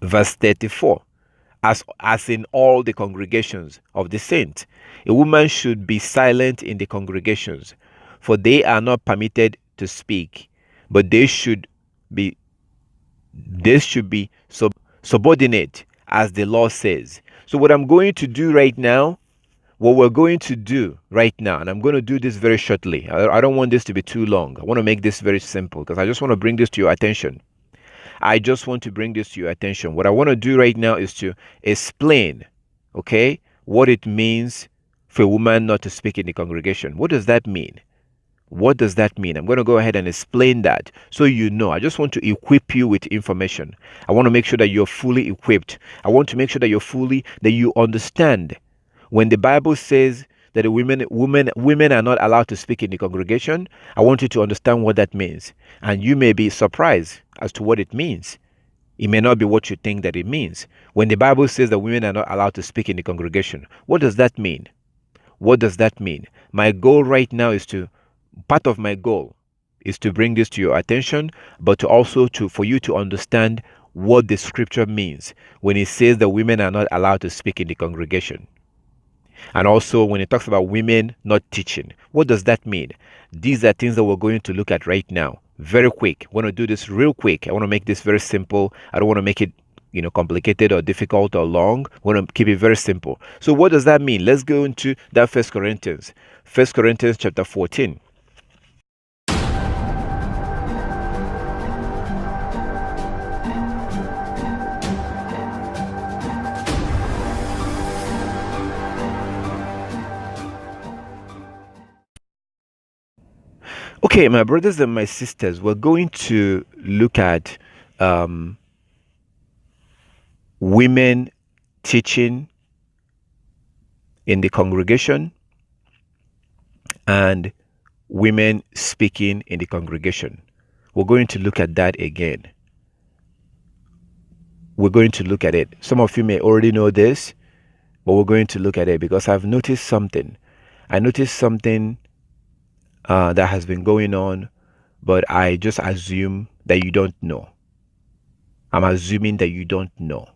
Verse 34. As in all the congregations of the saints, a woman should be silent in the congregations, for they are not permitted to speak, but they should be subordinate, as the law says. So what I'm going to do right now, what we're going to do right now, and I'm going to do this very shortly. I don't want this to be too long. I want to make this very simple because I just want to bring this to your attention. What I want to do right now is to explain, okay, what it means for a woman not to speak in the congregation. What does that mean? What does that mean? I'm going to go ahead and explain that so you know. I just want to equip you with information. I want to make sure that you're fully equipped. I want to make sure that you understand when the Bible says that the women are not allowed to speak in the congregation. I want you to understand what that means. And you may be surprised as to what it means. It may not be what you think that it means. When the Bible says that women are not allowed to speak in the congregation, what does that mean? What does that mean? My goal right now is part of my goal is to bring this to your attention, but for you to understand what the scripture means when it says that women are not allowed to speak in the congregation. And also when it talks about women not teaching, what does that mean? These are things that we're going to look at right now. Very quick. I want to do this real quick. I want to make this very simple. I don't want to make it complicated or difficult or long. I want to keep it very simple. So what does that mean? Let's go into that First Corinthians chapter 14. Okay, my brothers and my sisters, we're going to look at women teaching in the congregation and women speaking in the congregation. We're going to look at that again. We're going to look at it. Some of you may already know this, but we're going to look at it because I've noticed something. I noticed something that has been going on, but I just assume that you don't know. I'm assuming that you don't know.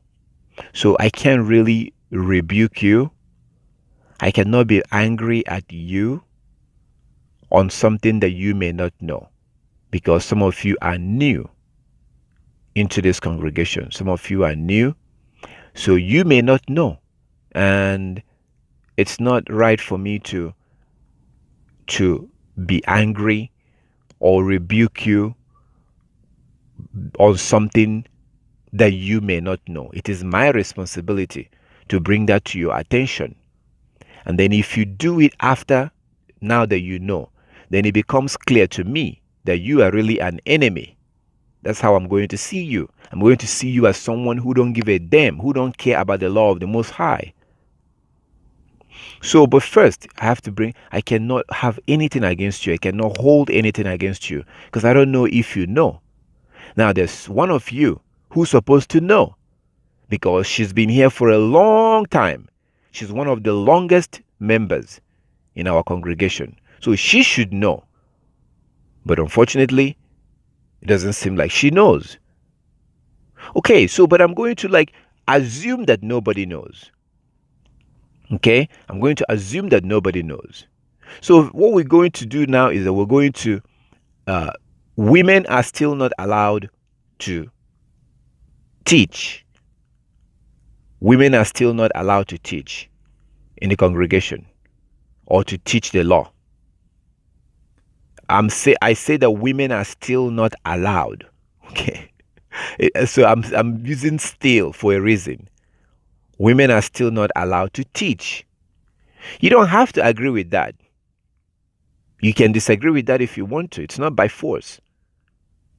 So I can't really rebuke you. I cannot be angry at you on something that you may not know, because some of you are new into this congregation. Some of you are new, so you may not know. And it's not right for me to be angry or rebuke you on something that you may not know. It is my responsibility to bring that to your attention. And then if you do it after, now that you know, then it becomes clear to me that you are really an enemy. That's how I'm going to see you. I'm going to see you as someone who don't give a damn, who don't care about the law of the Most High. So, but first, I cannot have anything against you. I cannot hold anything against you because I don't know if you know. Now, there's one of you who's supposed to know because she's been here for a long time. She's one of the longest members in our congregation. So she should know. But unfortunately, it doesn't seem like she knows. Okay, but I'm going to assume that nobody knows. Okay, I'm going to assume that nobody knows. So what we're going to do now is that we're going to, women are still not allowed to teach. Women are still not allowed to teach in the congregation or to teach the law. I say that women are still not allowed. Okay, so I'm using still for a reason. Women are still not allowed to teach. You don't have to agree with that. You can disagree with that if you want to. It's not by force.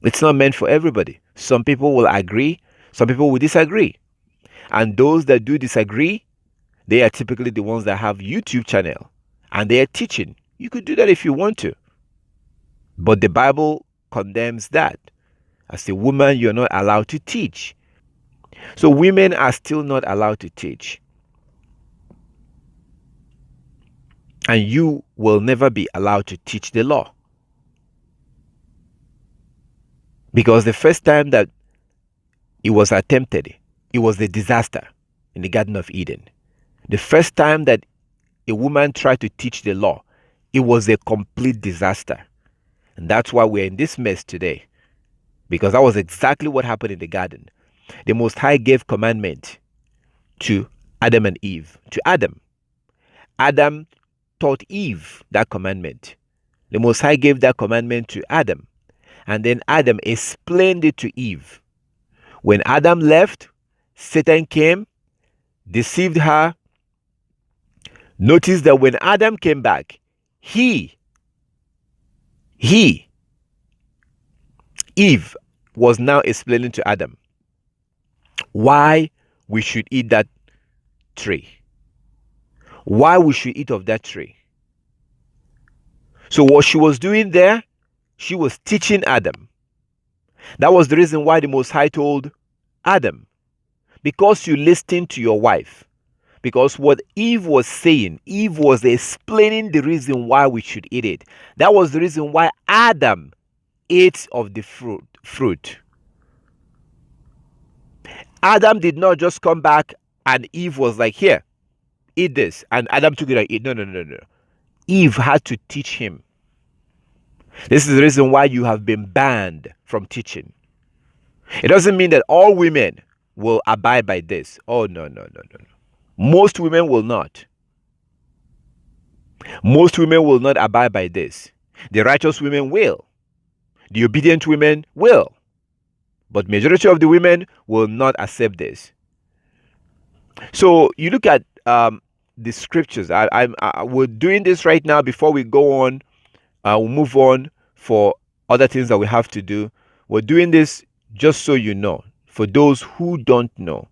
It's not meant for everybody. Some people will agree, some people will disagree. And those that do disagree, they are typically the ones that have YouTube channel and they are teaching. You could do that if you want to. But the Bible condemns that. As a woman, you're not allowed to teach. So women are still not allowed to teach. And you will never be allowed to teach the law. Because the first time that it was attempted, it was a disaster in the Garden of Eden. The first time that a woman tried to teach the law, it was a complete disaster. And that's why we're in this mess today. Because that was exactly what happened in the garden. The Most High gave commandment to Adam and Eve. To Adam. Adam taught Eve that commandment. The Most High gave that commandment to Adam. And then Adam explained it to Eve. When Adam left, Satan came, deceived her. Notice that when Adam came back, Eve was now explaining to Adam why we should eat that tree. Why we should eat of that tree. So what she was doing there, she was teaching Adam. That was the reason why the Most High told Adam, because you listened to your wife. Because what Eve was saying, Eve was explaining the reason why we should eat it. That was the reason why Adam ate of the fruit. Adam did not just come back and Eve was like, here, eat this. And Adam took it and eat. No. Eve had to teach him. This is the reason why you have been banned from teaching. It doesn't mean that all women will abide by this. Oh, no. Most women will not. Most women will not abide by this. The righteous women will. The obedient women will. But majority of the women will not accept this. So you look at the scriptures. We're doing this right now. Before we go on, we'll move on for other things that we have to do. We're doing this just so you know, for those who don't know,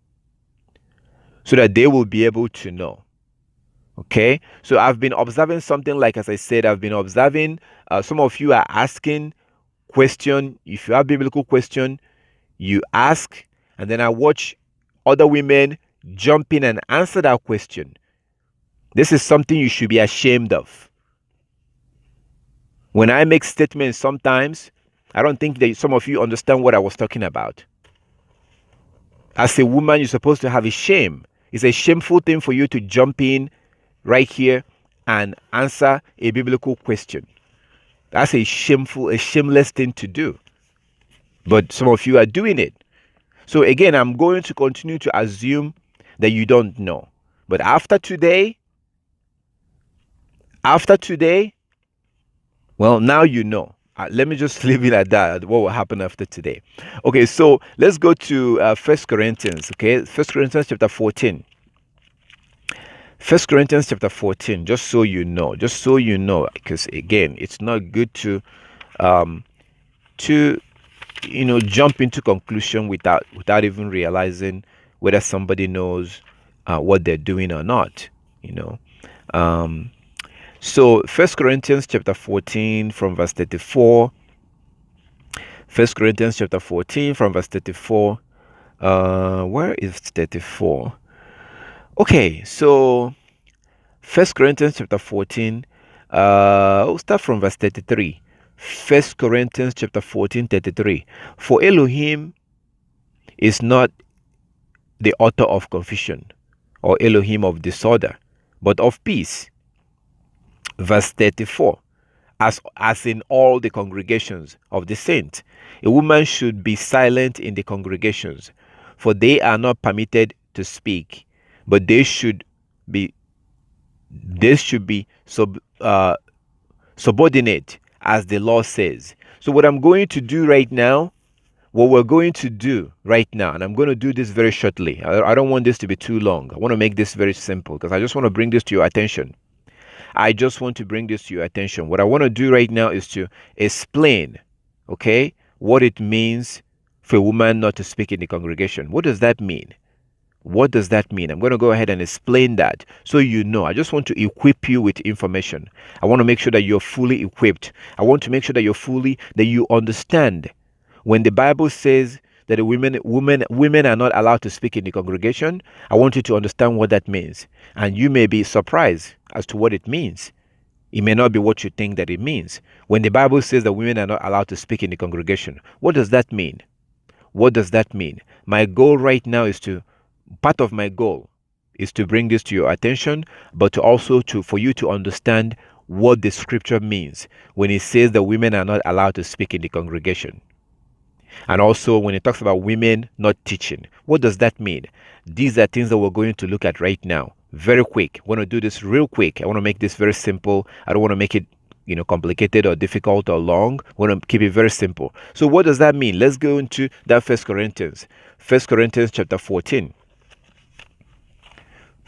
so that they will be able to know. Okay, so I've been observing something, like as I said, I've been observing some of you are asking question. If you have biblical question, you ask, and then I watch other women jump in and answer that question. This is something you should be ashamed of. When I make statements, sometimes I don't think that some of you understand what I was talking about. As a woman, you're supposed to have a shame. It's a shameful thing for you to jump in right here and answer a biblical question. That's a shameless thing to do. But some of you are doing it. So again, I'm going to continue to assume that you don't know. But after today, well, now you know. Let me just leave it at that. What will happen after today? Okay, so let's go to 1 Corinthians. Okay, 1 Corinthians chapter 14. 1 Corinthians chapter 14. Just so you know, because again, it's not good to jump into conclusion without even realizing whether somebody knows what they're doing or not. So 1 Corinthians chapter 14 from verse 34. 1 Corinthians chapter 14 from verse 34. Where is 34? Okay, so 1 Corinthians chapter 14. We'll start from verse 33. 1 Corinthians chapter 14, 33. For Elohim is not the author of confusion, or Elohim of disorder, but of peace. Verse 34, as in all the congregations of the saints, a woman should be silent in the congregations, for they are not permitted to speak, but they should be subordinate, as the law says. So what we're going to do right now, and I'm going to do this very shortly. I don't want this to be too long. I want to make this very simple, because I just want to bring this to your attention. What I want to do right now is to explain, okay, what it means for a woman not to speak in the congregation. What does that mean? I'm going to go ahead and explain that so you know. I just want to equip you with information. I want to make sure that you're fully equipped. I want to make sure that that you understand. When the Bible says that the women are not allowed to speak in the congregation, I want you to understand what that means. And you may be surprised as to what it means. It may not be what you think that it means. When the Bible says that women are not allowed to speak in the congregation, what does that mean? My goal right now is to Part of my goal is to bring this to your attention, but to also for you to understand what the scripture means when it says that women are not allowed to speak in the congregation. And also when it talks about women not teaching, what does that mean? These are things that we're going to look at right now. Very quick. I want to do this real quick. I want to make this very simple. I don't want to make it, complicated or difficult or long. I want to keep it very simple. So what does that mean? Let's go into that First Corinthians chapter 14.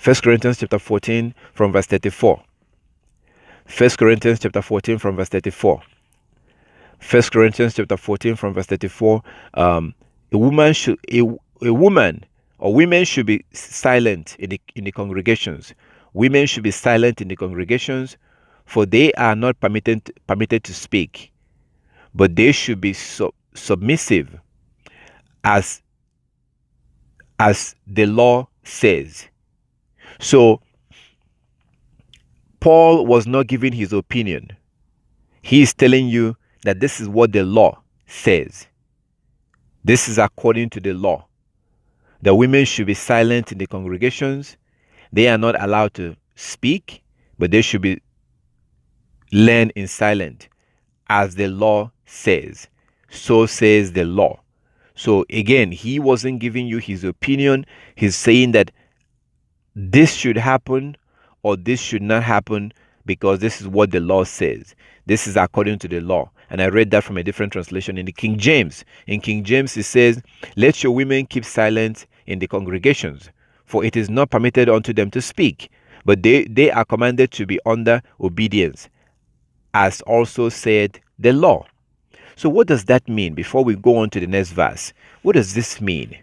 1 Corinthians chapter 14 from verse 34. 1 Corinthians chapter 14 from verse 34. 1 Corinthians chapter 14 from verse 34. A woman or women should be silent in the congregations. Women should be silent in the congregations, for they are not permitted to speak, but they should be submissive, as the law says. So Paul was not giving his opinion. He is telling you that this is what the law says. This is according to the law. The women should be silent in the congregations. They are not allowed to speak, but they should be learn in silence, as the law says. So says the law. So again, he wasn't giving you his opinion. He's saying that this should happen or this should not happen because this is what the law says. This is according to the law. And I read that from a different translation in the King James. In King James, it says, "Let your women keep silent in the congregations, for it is not permitted unto them to speak, but they are commanded to be under obedience, as also said the law." So what does that mean? Before we go on to the next verse, what does this mean?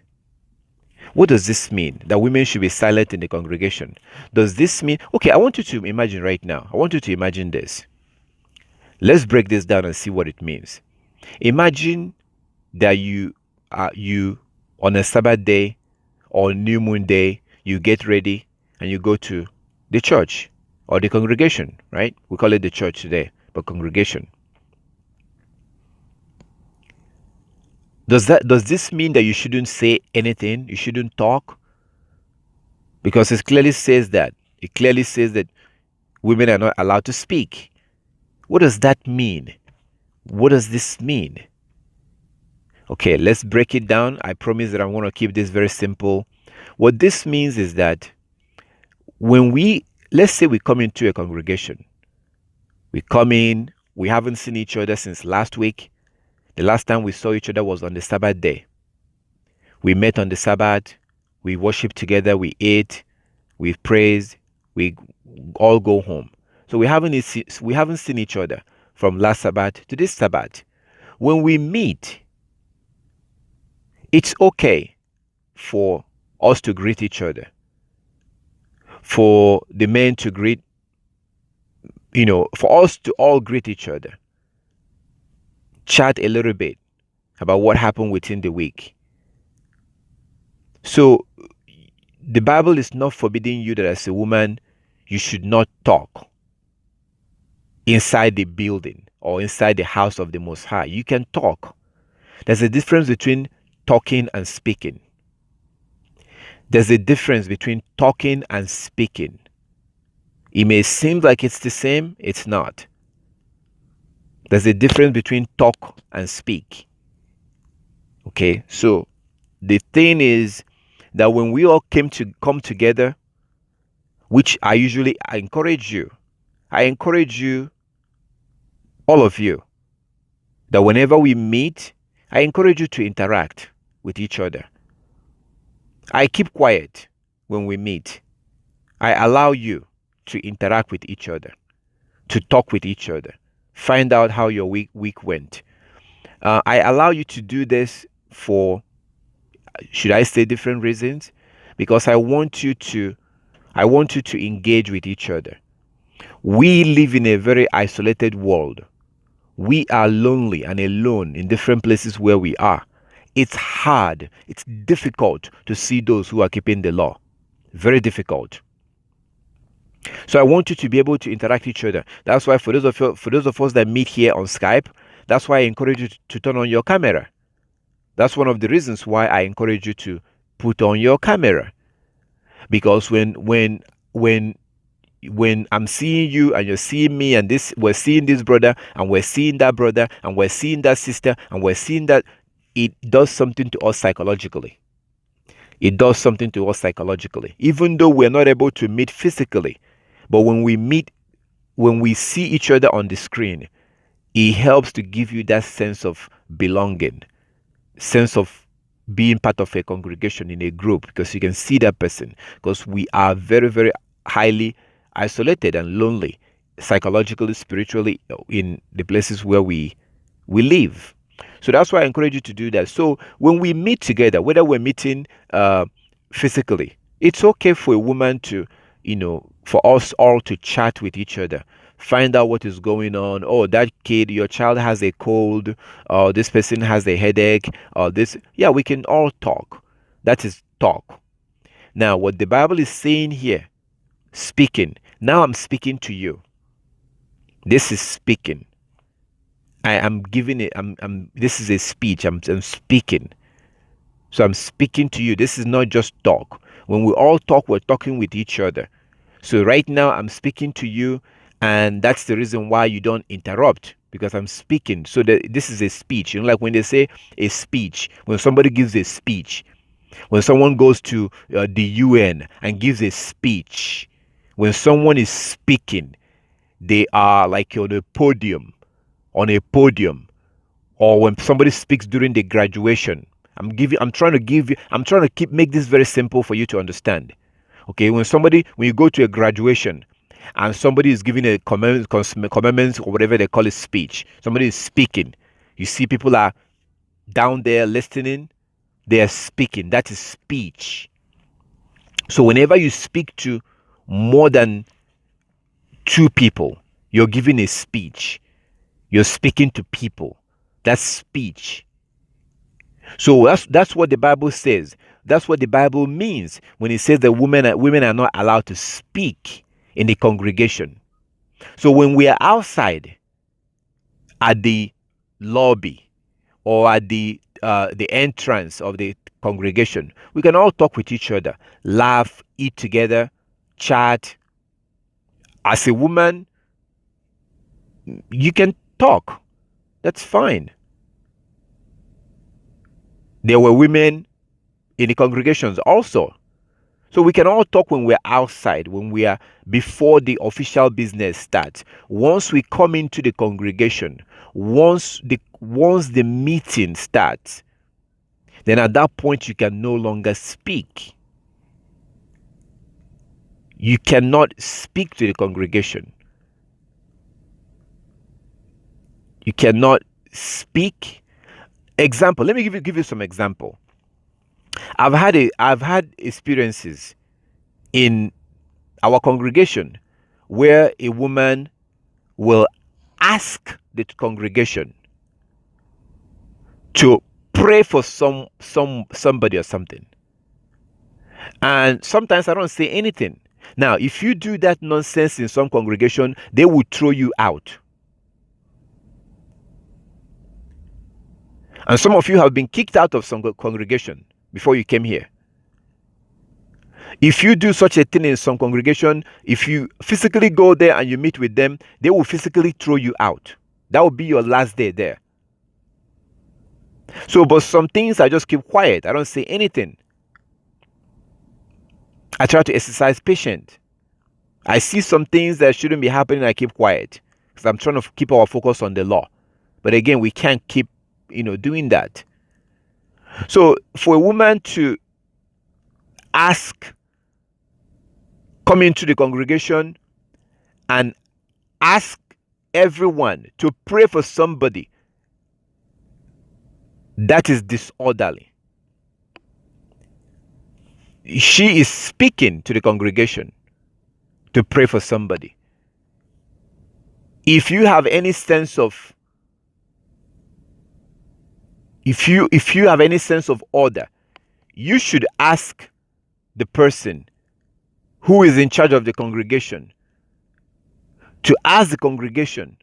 What does this mean? That women should be silent in the congregation. Does this mean... Okay, I want you to imagine right now. I want you to imagine this. Let's break this down and see what it means. Imagine that you on a Sabbath day or new moon day, you get ready and you go to the church or the congregation, right? We call it the church today, but congregation. Does this mean that you shouldn't say anything? You shouldn't talk? Because it clearly says that. It clearly says that women are not allowed to speak. What does that mean? What does this mean? Okay, let's break it down. I promise that I'm going to keep this very simple. What this means is that when let's say we come into a congregation. We come in, we haven't seen each other since last week. The last time we saw each other was on the Sabbath day. We met on the Sabbath, we worshiped together, we ate, we praised, we all go home. So we haven't seen each other from last Sabbath to this Sabbath. When we meet, it's okay for us to greet each other. For the men to greet, for us to all greet each other. Chat a little bit about what happened within the week. So the Bible is not forbidding you that as a woman, you should not talk inside the building or inside the house of the Most High. You can talk. There's a difference between talking and speaking. There's a difference between talking and speaking. It may seem like it's the same, it's not. There's a difference between talk and speak. Okay, so the thing is that when we all come together, which I encourage you, all of you, that whenever we meet, I encourage you to interact with each other. I keep quiet when we meet. I allow you to interact with each other, to talk with each other. Find out how your week went. I allow you to do this for, should I say, different reasons? Because I want you to engage with each other. We live in a very isolated world. We are lonely and alone in different places where we are. It's hard. It's difficult to see those who are keeping the law. Very difficult. So I want you to be able to interact with each other. That's why for those of us that meet here on Skype, that's why I encourage you to turn on your camera. That's one of the reasons why I encourage you to put on your camera. Because when I'm seeing you and you're seeing me, and this we're seeing this brother and we're seeing that brother and we're seeing that sister and we're seeing that, it does something to us psychologically. It does something to us psychologically, even though we're not able to meet physically. But when we meet, when we see each other on the screen, it helps to give you that sense of belonging, sense of being part of a congregation, in a group, because you can see that person. Because we are very, very highly isolated and lonely, psychologically, spiritually, in the places where we live. So that's why I encourage you to do that. So when we meet together, whether we're meeting physically, it's okay for a woman to, for us all to chat with each other, find out what is going on. Oh, that kid, your child has a cold, or this person has a headache, or this. Yeah, we can all talk. That is talk. Now, what the Bible is saying here, speaking. Now I'm speaking to you. This is speaking. I am giving it. This is a speech. I'm speaking. So I'm speaking to you. This is not just talk. When we all talk, we're talking with each other. So right now I'm speaking to you, and that's the reason why you don't interrupt, because I'm speaking. So this is a speech. Like when they say a speech, when somebody gives a speech, when someone goes to the UN and gives a speech, when someone is speaking, they are like on a podium, or when somebody speaks during the graduation. I'm trying to make this very simple for you to understand. Okay, when you go to a graduation and somebody is giving a commencement or whatever they call it speech, somebody is speaking, you see people are down there listening, they are speaking. That is speech. So whenever you speak to more than two people, you're giving a speech. You're speaking to people. That's speech. So that's what the Bible says. That's what the Bible means when it says that women are not allowed to speak in the congregation. So when we are outside at the lobby or at the entrance of the congregation, we can all talk with each other, laugh, eat together, chat. As a woman, you can talk. That's fine. There were women in the congregations also. So we can all talk when we're outside, when we are before the official business starts. Once we come into the congregation, once the meeting starts, then at that point you can no longer speak. You cannot speak to the congregation. You cannot speak. Example, let me give you some example. I've had experiences in our congregation where a woman will ask the congregation to pray for somebody or something. And sometimes I don't say anything. Now, if you do that nonsense in some congregation, they will throw you out. And some of you have been kicked out of some congregation before you came here. If you do such a thing in some congregation, if you physically go there and you meet with them, they will physically throw you out. That will be your last day there. So, but some things I just keep quiet. I don't say anything. I try to exercise patience. I see some things that shouldn't be happening, I keep quiet, because I'm trying to keep our focus on the law. But again, we can't keep, doing that. So for a woman to come into the congregation and ask everyone to pray for somebody, that is disorderly. She is speaking to the congregation to pray for somebody. If you have any sense of order, you should ask the person who is in charge of the congregation to ask the congregation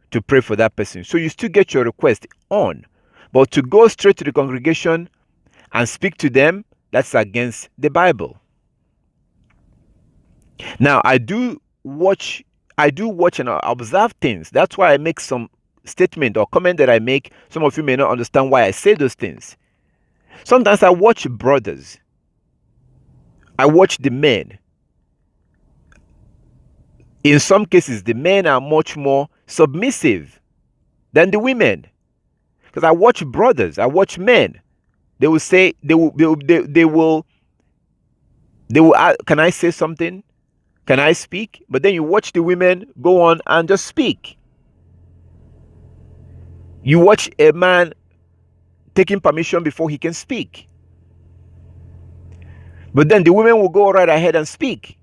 to pray for that person. So you still get your request on, but to go straight to the congregation and speak to them, that's against the Bible. Now, I do watch and observe things. That's why I make some statement or comment that I make. Some of you may not understand why I say those things. Sometimes I watch brothers. I watch the men. In some cases, the men are much more submissive than the women. Because I watch brothers, I watch men. They will say, they will, can I say something? Can I speak? But then you watch the women go on and just speak. You watch a man taking permission before he can speak. But then the women will go right ahead and speak.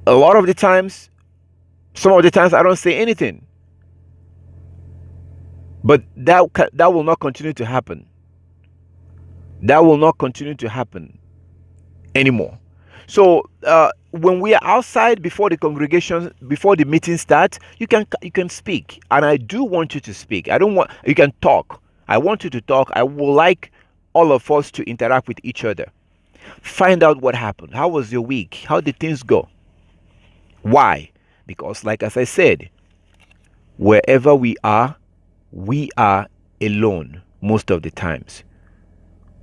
A lot of the times, some of the times I don't say anything. But that will not continue to happen. That will not continue to happen anymore. So when we are outside before the congregation, before the meeting starts, you can speak, and I do want you to speak. I don't want you can talk. I want you to talk. I would like all of us to interact with each other. Find out what happened. How was your week? How did things go? Why? Because, like as I said, wherever we are alone most of the times.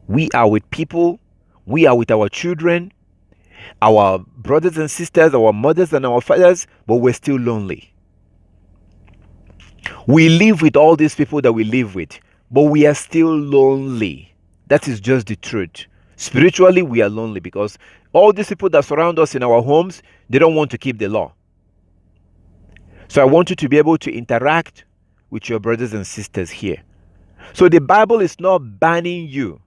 We are with people. We are with our children, our brothers and sisters, our mothers and our fathers, but we're still lonely. We live with all these people that we live with, but we are still lonely. That is just the truth. Spiritually, we are lonely because all these people that surround us in our homes, they don't want to keep the law. So I want you to be able to interact with your brothers and sisters here. So the Bible is not banning you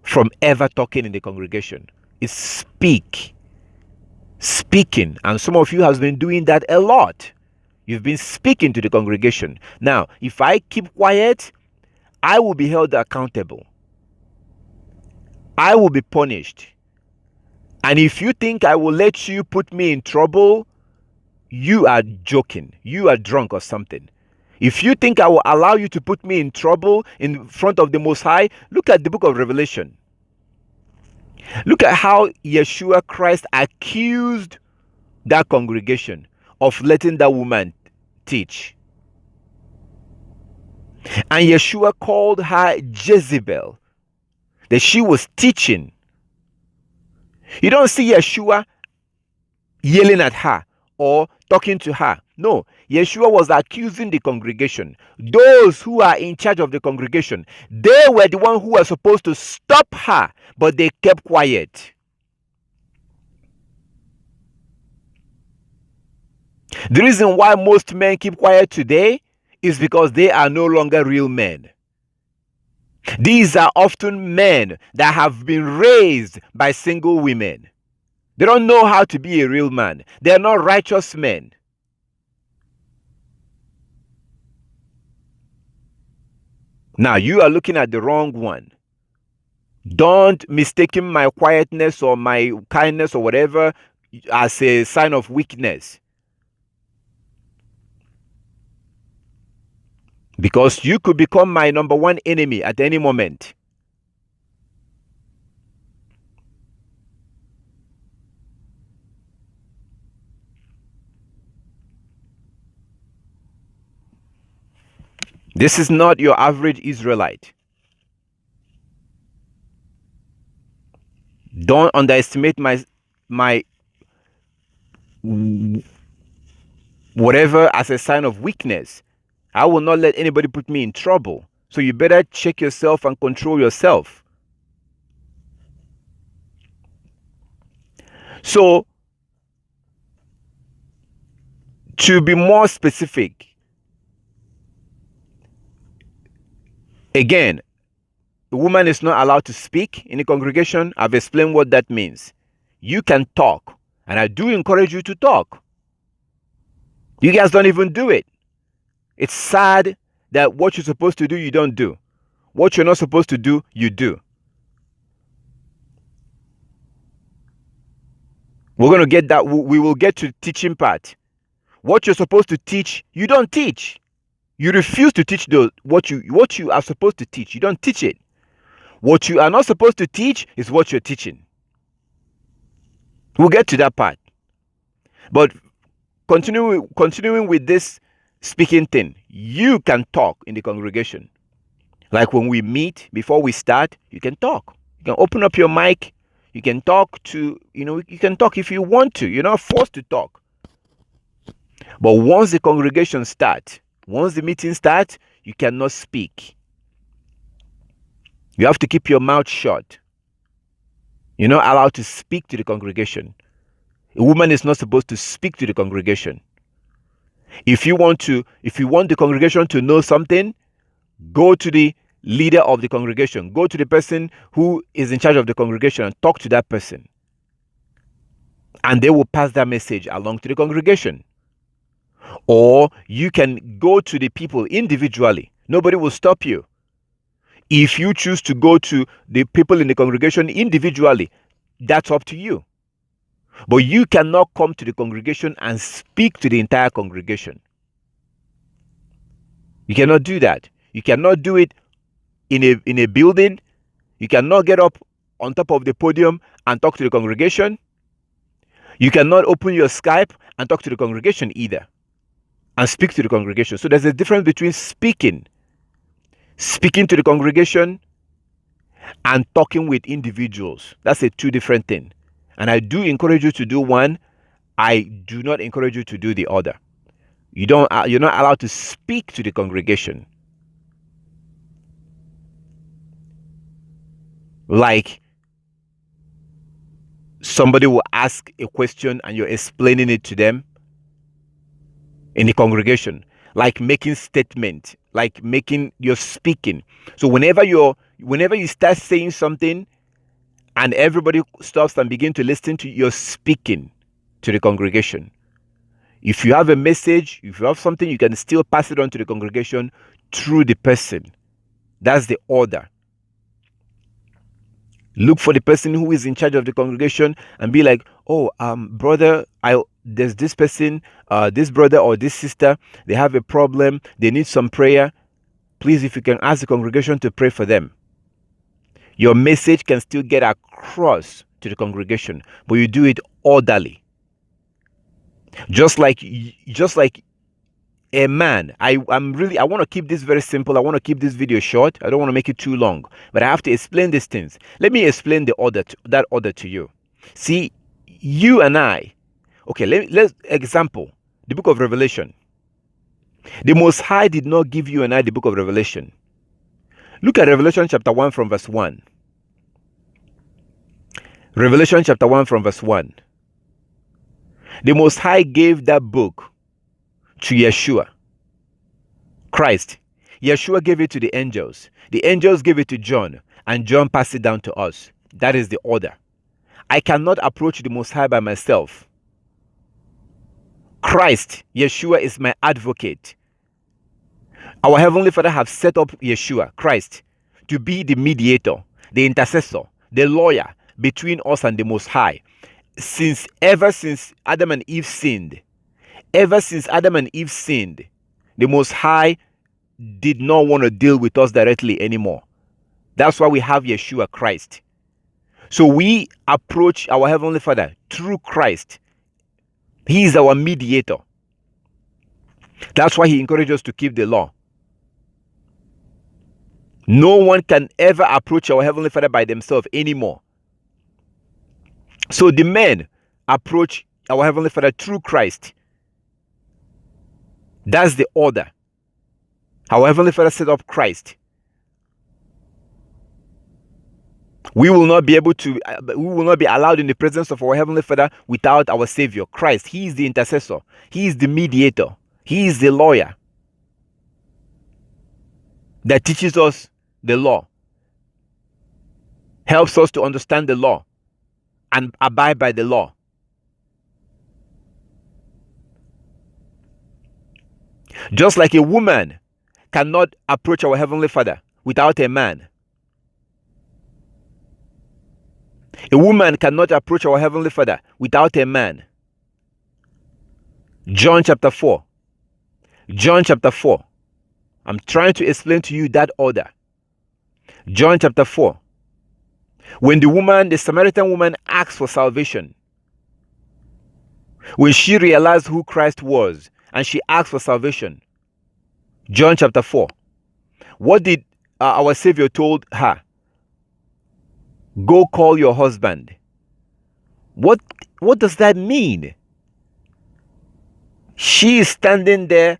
from ever talking in the congregation. It's speaking, and some of you have been doing that a lot. You've been speaking to the congregation. Now, if I keep quiet, I will be held accountable. I will be punished. And if you think I will let you put me in trouble, you are joking. You are drunk or something. If you think I will allow you to put me in trouble in front of the Most High, look at the book of Revelation. Look at how Yeshua Christ accused that congregation of letting that woman teach. And Yeshua called her Jezebel, that she was teaching. You don't see Yeshua yelling at her or talking to her. No, Yeshua was accusing the congregation. Those who are in charge of the congregation, they were the ones who were supposed to stop her, but they kept quiet. The reason why most men keep quiet today is because they are no longer real men. These are often men that have been raised by single women. They don't know how to be a real man. They are not righteous men. Now, you are looking at the wrong one. Don't mistake my quietness or my kindness or whatever as a sign of weakness. Because you could become my number one enemy at any moment. This is not your average Israelite. Don't underestimate my whatever as a sign of weakness. I will not let anybody put me in trouble. So you better check yourself and control yourself. So, to be more specific, again, a woman is not allowed to speak in the congregation. I've explained what that means. You can talk, and I do encourage you to talk. You guys don't even do it. It's sad that what you're supposed to do, you don't do. What you're not supposed to do, you do. We're going to get that. We will get to the teaching part. What you're supposed to teach, you don't teach. You refuse to teach what you are supposed to teach. You don't teach it. What you are not supposed to teach is what you're teaching. We'll get to that part. But continuing with this speaking thing, you can talk in the congregation. Like when we meet, before we start, you can talk. You can open up your mic. You can talk you can talk if you want to. You're not forced to talk. But once the congregation starts, once the meeting starts, you cannot speak. You have to keep your mouth shut. You're not allowed to speak to the congregation. A woman is not supposed to speak to the congregation. If you want the congregation to know something, go to the leader of the congregation. Go to the person who is in charge of the congregation and talk to that person. And they will pass that message along to the congregation. Or you can go to the people individually. Nobody will stop you. If you choose to go to the people in the congregation individually, that's up to you. But you cannot come to the congregation and speak to the entire congregation. You cannot do that. You cannot do it in a building. You cannot get up on top of the podium and talk to the congregation. You cannot open your Skype and talk to the congregation either and speak to the congregation. So there's a difference between speaking to the congregation and talking with individuals. That's a two different thing. And I do encourage you to do one. I do not encourage you to do the other. You're not allowed to speak to the congregation. Like somebody will ask a question and you're explaining it to them in the congregation. Like making statement, like you're speaking. So whenever you start saying something and everybody stops and begin to listen to you, you're speaking to the congregation. If you have a message, if you have something, you can still pass it on to the congregation through the person. That's the order. Look for the person who is in charge of the congregation and be like, oh, brother, there's this person, this brother or this sister, they have a problem, they need some prayer. Please, if you can ask the congregation to pray for them. Your message can still get across to the congregation, but you do it orderly. Just like a man. I want to keep this very simple. I want to keep this video short. I don't want to make it too long, but I have to explain these things. Let me explain that order to you. See, you and I. Okay, let's example the book of Revelation. The Most High did not give you and I the book of Revelation. Look at Revelation chapter 1 from verse 1. Revelation chapter 1 from verse 1. The Most High gave that book to Yeshua, Christ. Yeshua gave it to the angels. The angels gave it to John, and John passed it down to us. That is the order. I cannot approach the Most High by myself. Christ, Yeshua, is my advocate. Our Heavenly Father has set up Yeshua, Christ, to be the mediator, the intercessor, the lawyer between us and the Most High. Ever since Adam and Eve sinned, the Most High did not want to deal with us directly anymore. That's why we have Yeshua, Christ. So we approach our Heavenly Father through Christ. He is our mediator. That's why He encourages us to keep the law. No one can ever approach our Heavenly Father by themselves anymore. So the men approach our Heavenly Father through Christ. That's the order. Our Heavenly Father set up Christ. We will not be allowed in the presence of our Heavenly Father without our Savior, Christ. He is the intercessor. He is the mediator. He is the lawyer that teaches us the law, helps us to understand the law and abide by the law. Just like a woman cannot approach our Heavenly Father without a man. A woman cannot approach our Heavenly Father without a man. John chapter 4. John chapter 4. I'm trying to explain to you that order. John chapter 4. When the Samaritan woman asked for salvation, When she realized who Christ was and she asked for salvation, John chapter 4, what did our Savior told her? Go call your husband. What does that mean? She is standing there,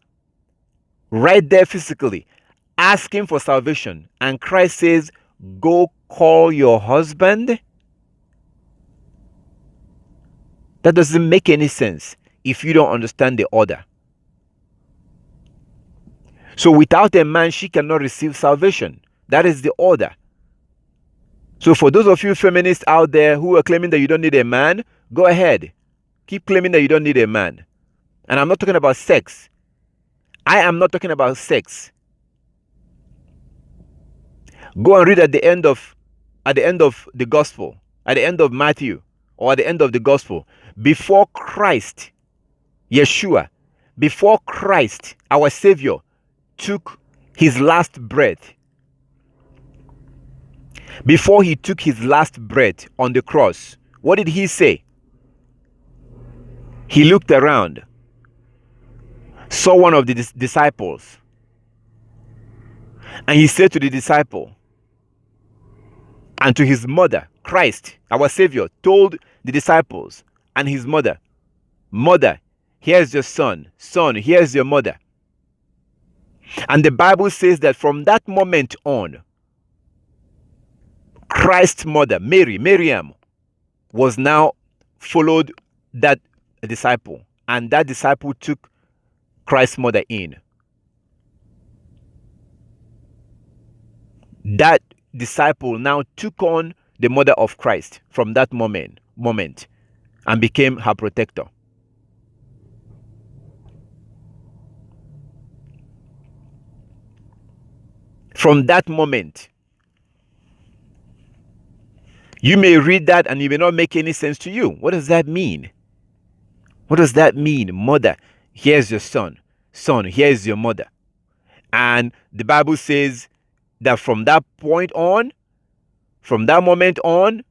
right there physically, asking for salvation. And Christ says, go call your husband? That doesn't make any sense if you don't understand the order. So without a man, she cannot receive salvation. That is the order. So for those of you feminists out there who are claiming that you don't need a man, go ahead. Keep claiming that you don't need a man. And I'm not talking about sex. I am not talking about sex. Go and read at the end of the gospel, at the end of Matthew, or at the end of the gospel. Before Christ, Yeshua, before Christ, our Savior, took his last breath, before he took his last breath on the cross, what did he say? He looked around, saw one of the disciples, and he said to the disciple and to his mother, Christ, our Savior, told the disciples and his mother, Mother, here's your son. Son, here's your mother. And the Bible says that from that moment on, Christ's mother, Miriam, was now followed that disciple. And that disciple took Christ's mother in. That disciple now took on the mother of Christ from that moment and became her protector. From that moment, you may read that and it may not make any sense to you. What does that mean? What does that mean? Mother, here's your son. Son, here's your mother. And the Bible says that from that point on, from that moment on,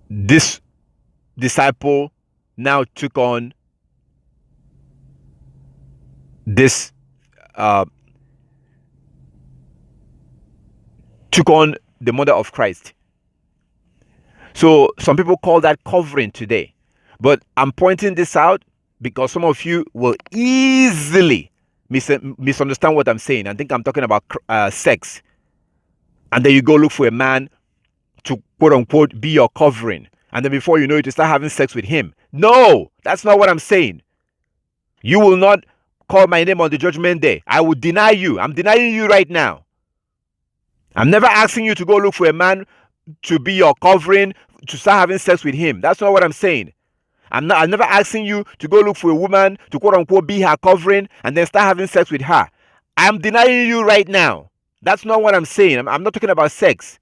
this disciple now took on this took on the mother of Christ. So some people call that covering today. But I'm pointing this out because some of you will easily misunderstand what I'm saying and think I'm talking about sex. And then you go look for a man to quote unquote be your covering. And then before you know it, you start having sex with him. No, that's not what I'm saying. You will not call my name on the judgment day. I will deny you. I'm denying you right now. I'm never asking you to go look for a man to be your covering, to start having sex with him. That's not what I'm saying. I'm never asking you to go look for a woman to quote unquote be her covering and then start having sex with her. I'm denying you right now. That's not what I'm saying. I'm not talking about sex.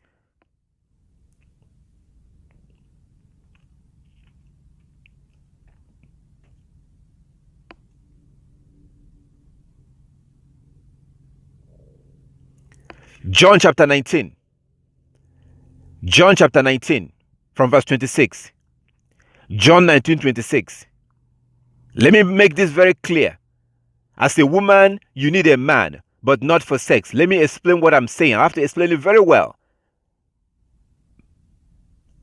John chapter 19. John chapter 19 from verse 26. John 19:26. Let me make this very clear. As a woman, you need a man, but not for sex. Let me explain what I'm saying. I have to explain it very well,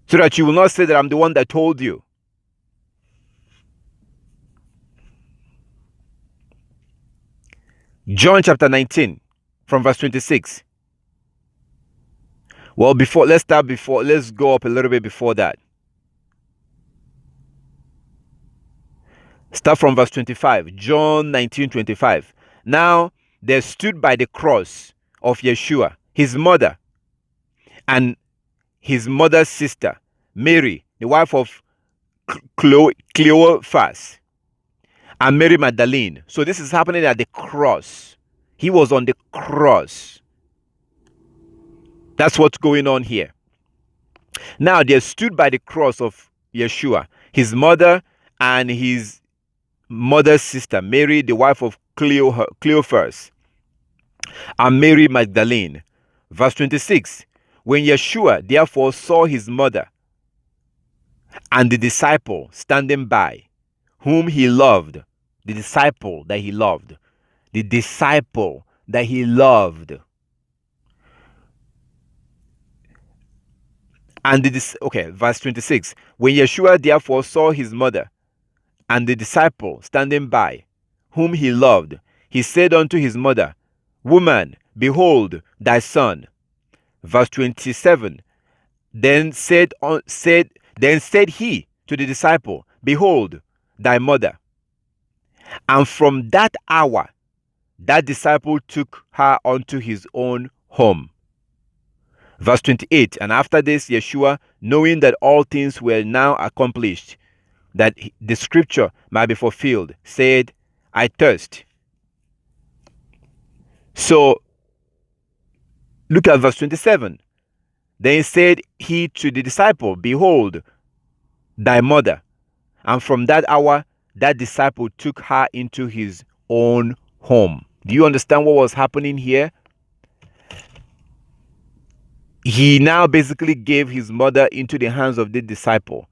so that you will not say that I'm the one that told you. John chapter 19 from verse 26. Well, let's go up a little bit before that. Start from verse 25. John 19:25. Now there stood by the cross of Yeshua his mother and his mother's sister, Mary, the wife of Cleophas, and Mary Magdalene. So this is happening at the cross. He was on the cross. That's what's going on here. Now there stood by the cross of Yeshua his mother and his mother's sister, Mary, the wife of Cleophas, and Mary Magdalene. Verse 26. When Yeshua therefore saw his mother and the disciple standing by, whom he loved, the disciple that he loved, the disciple that he loved, and verse 26. When Yeshua therefore saw his mother and the disciple standing by, whom he loved, he said unto his mother, Woman, behold thy son. Verse 27. Then said he to the disciple, Behold thy mother. And from that hour, that disciple took her unto his own home. Verse 28. And after this, Yeshua, knowing that all things were now accomplished, that the scripture might be fulfilled, said, I thirst. So, look at verse 27. Then said he to the disciple, Behold thy mother. And from that hour, that disciple took her into his own home. Do you understand what was happening here? He now basically gave his mother into the hands of the disciple,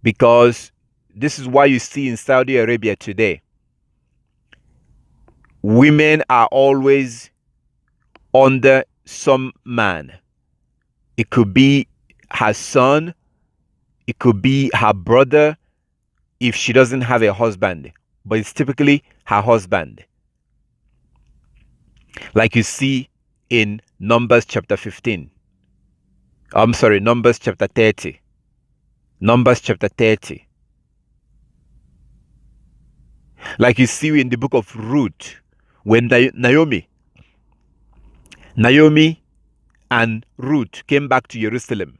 because this is why you see in Saudi Arabia today, women are always under some man. It could be her son, it could be her brother if she doesn't have a husband, but it's typically her husband. Like you see in Numbers chapter 15. Numbers chapter 30. Numbers chapter 30. Like you see in the book of Ruth, when Naomi and Ruth came back to Jerusalem.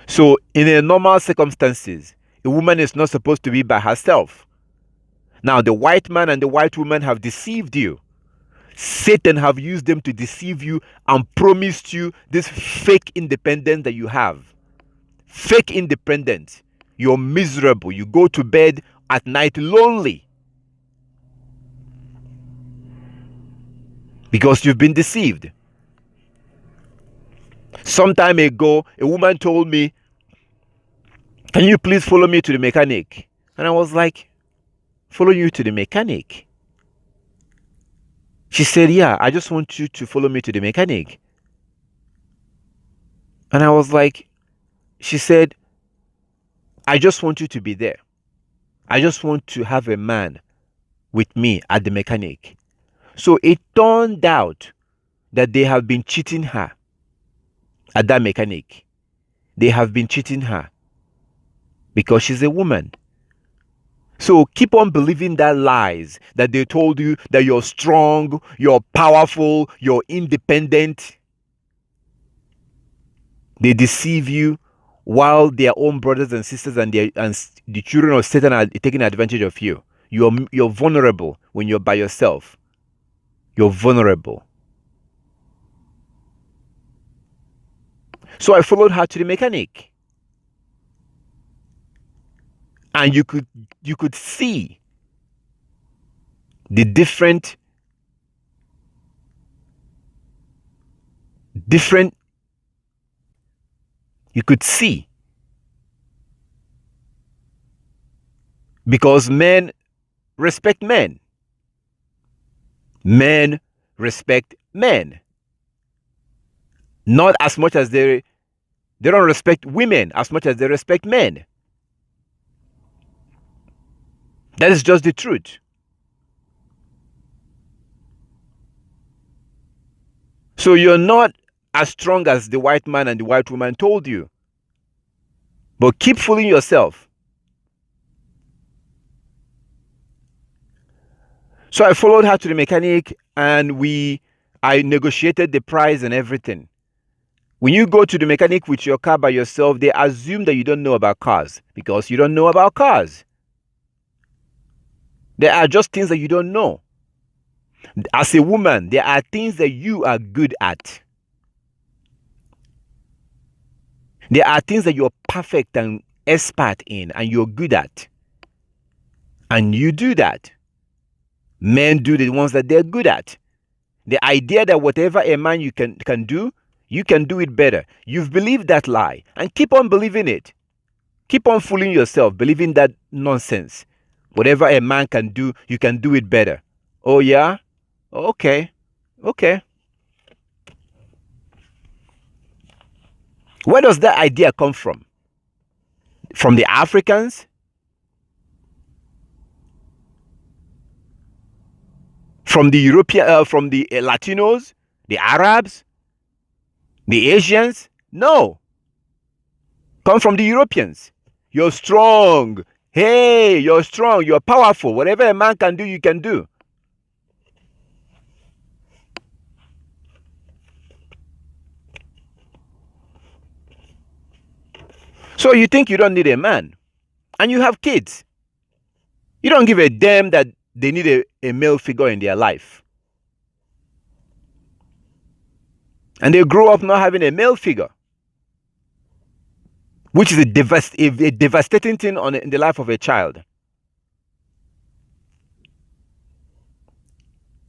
So in a normal circumstances, a woman is not supposed to be by herself. Now the white man and the white woman have deceived you. Satan have used them to deceive you and promised you this fake independence that you have. Fake independence. You're miserable. You go to bed at night lonely because you've been deceived. Some time ago, a woman told me, can you please follow me to the mechanic? And I was like, follow you to the mechanic? She said, yeah, I just want you to follow me to the mechanic. And I was like, she said, I just want you to be there. I just want to have a man with me at the mechanic. So it turned out that they have been cheating her at that mechanic. They have been cheating her because she's a woman. So keep on believing that lies that they told you, that you're strong, you're powerful, you're independent. They deceive you while their own brothers and sisters and the children of Satan are taking advantage of you. You're vulnerable when you're by yourself. You're vulnerable. So I followed her to the mechanic. And you could see the different you could see, because men respect men. Men respect men. Not as much as they don't respect women as much as they respect men. That is just the truth. So you're not as strong as the white man and the white woman told you. But keep fooling yourself. So I followed her to the mechanic and I negotiated the price and everything. When you go to the mechanic with your car by yourself, they assume that you don't know about cars because you don't know about cars. There are just things that you don't know. As a woman, there are things that you are good at. There are things that you're perfect and expert in and you're good at. And you do that. Men do the ones that they're good at. The idea that whatever a man you can do, you can do it better. You've believed that lie and keep on believing it. Keep on fooling yourself, believing that nonsense. Whatever a man can do, you can do it better. Oh yeah? Okay. Okay. Where does that idea come from? From the Africans? From the from the Latinos? The Arabs? The Asians? No. Come from the Europeans. You're strong. Hey, you're strong. You're powerful. Whatever a man can do, you can do. So you think you don't need a man, and you have kids. You don't give a damn that they need a male figure in their life. And they grow up not having a male figure, which is a devastating thing in the life of a child.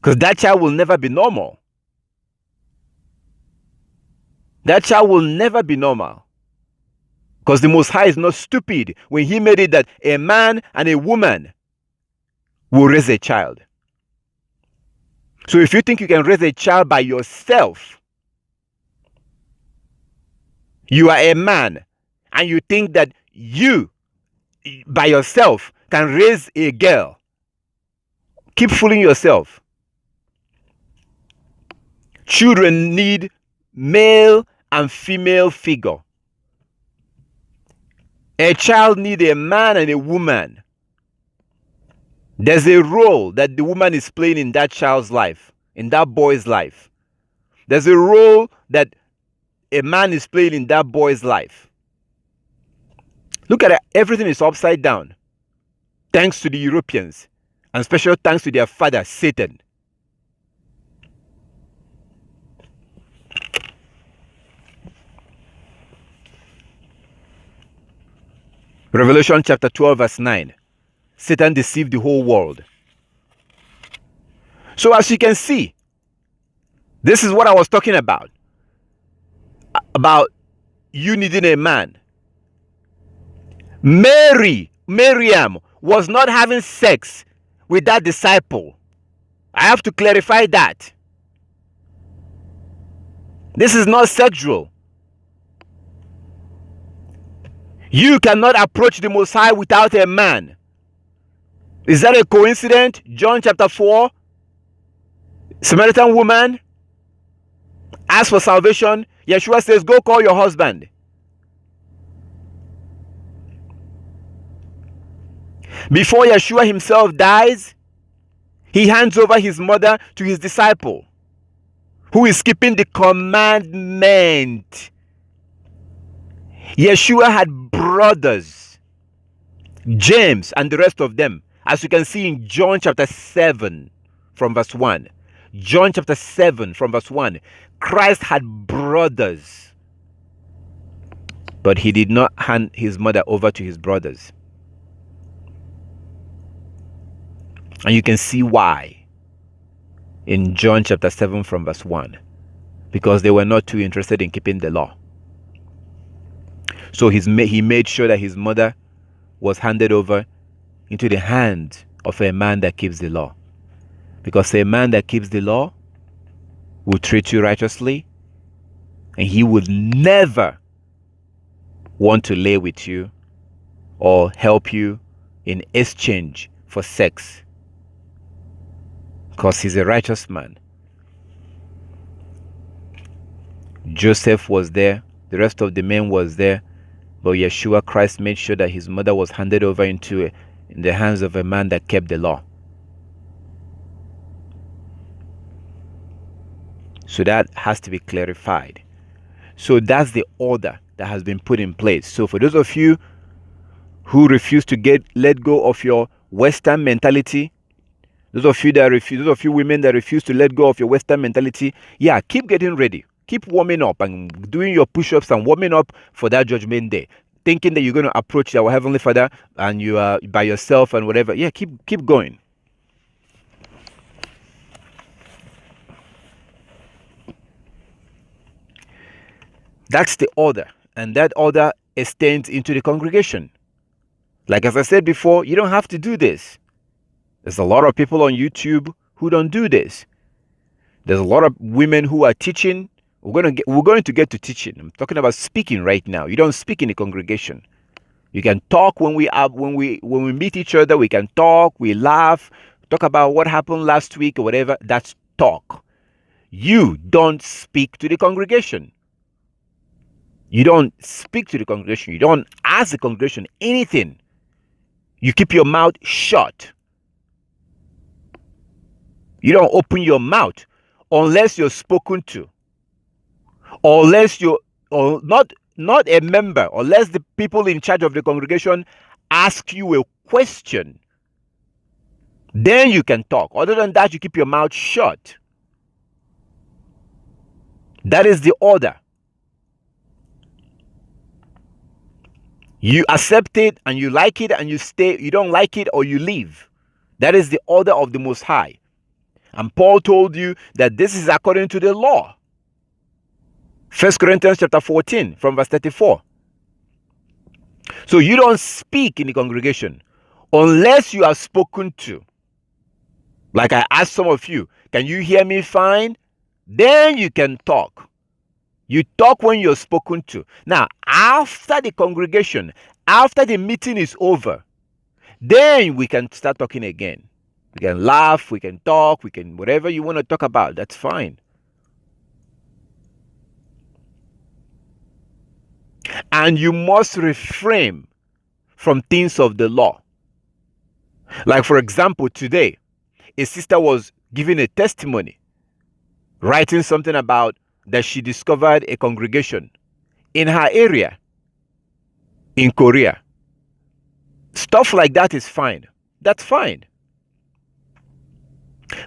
Because that child will never be normal. That child will never be normal. Because the Most High is not stupid when He made it that a man and a woman will raise a child. So if you think you can raise a child by yourself, you are a man, and you think that you, by yourself, can raise a girl, keep fooling yourself. Children need male and female figure. A child needs a man and a woman. There's a role that the woman is playing in that child's life, in that boy's life. There's a role that a man is playing in that boy's life. Look at it. Everything is upside down. Thanks to the Europeans, and special thanks to their father, Satan. Revelation chapter 12 verse 9. Satan deceived the whole world. So as you can see, this is what I was talking about. About you needing a man. Miriam was not having sex with that disciple. I have to clarify that. This is not sexual. You cannot approach the Most High without a man. Is that a coincidence? John chapter 4, Samaritan woman asks for salvation. Yeshua says, go call your husband. Before Yeshua himself dies, he hands over his mother to his disciple, who is keeping the commandment. Yeshua had brothers, James and the rest of them, as you can see in John chapter 7 from verse 1. John chapter 7 from verse 1. Christ had brothers, but he did not hand his mother over to his brothers. And you can see why in John chapter 7 from verse 1. Because they were not too interested in keeping the law. So he made sure that his mother was handed over into the hand of a man that keeps the law. Because a man that keeps the law will treat you righteously, and he would never want to lay with you or help you in exchange for sex. Because he's a righteous man. Joseph was there, the rest of the men was there, but Yeshua Christ made sure that his mother was handed over in the hands of a man that kept the law. So that has to be clarified. So that's the order that has been put in place. So for those of you who refuse to let go of your Western mentality, those of you women that refuse to let go of your Western mentality, yeah, keep getting ready. Keep warming up and doing your push-ups and warming up for that judgment day. Thinking that you're going to approach our Heavenly Father and you are by yourself and whatever. Yeah, keep going. That's the order. And that order extends into the congregation. Like as I said before, you don't have to do this. There's a lot of people on YouTube who don't do this. There's a lot of women who are teaching. We're going to get to teaching. I'm talking about speaking right now. You don't speak in the congregation. You can talk when we meet each other. We can talk, we laugh, talk about what happened last week or whatever. That's talk. You don't speak to the congregation. You don't speak to the congregation. You don't ask the congregation anything. You keep your mouth shut. You don't open your mouth unless you're spoken to. Unless you're not a member, unless the people in charge of the congregation ask you a question. Then you can talk. Other than that, you keep your mouth shut. That is the order. You accept it and you like it and you stay. You don't like it or you leave. That is the order of the Most High. And Paul told you that this is according to the law. 1 Corinthians chapter 14 from verse 34. So you don't speak in the congregation unless you are spoken to. Like I asked some of you, can you hear me fine? Then you can talk. You talk when you're spoken to. Now, after the congregation, after the meeting is over, then we can start talking again. We can laugh, we can talk, we can whatever you want to talk about. That's fine. And you must refrain from things of the law. Like, for example, today, a sister was giving a testimony, writing something about that she discovered a congregation in her area in Korea. Stuff like that is fine. That's fine.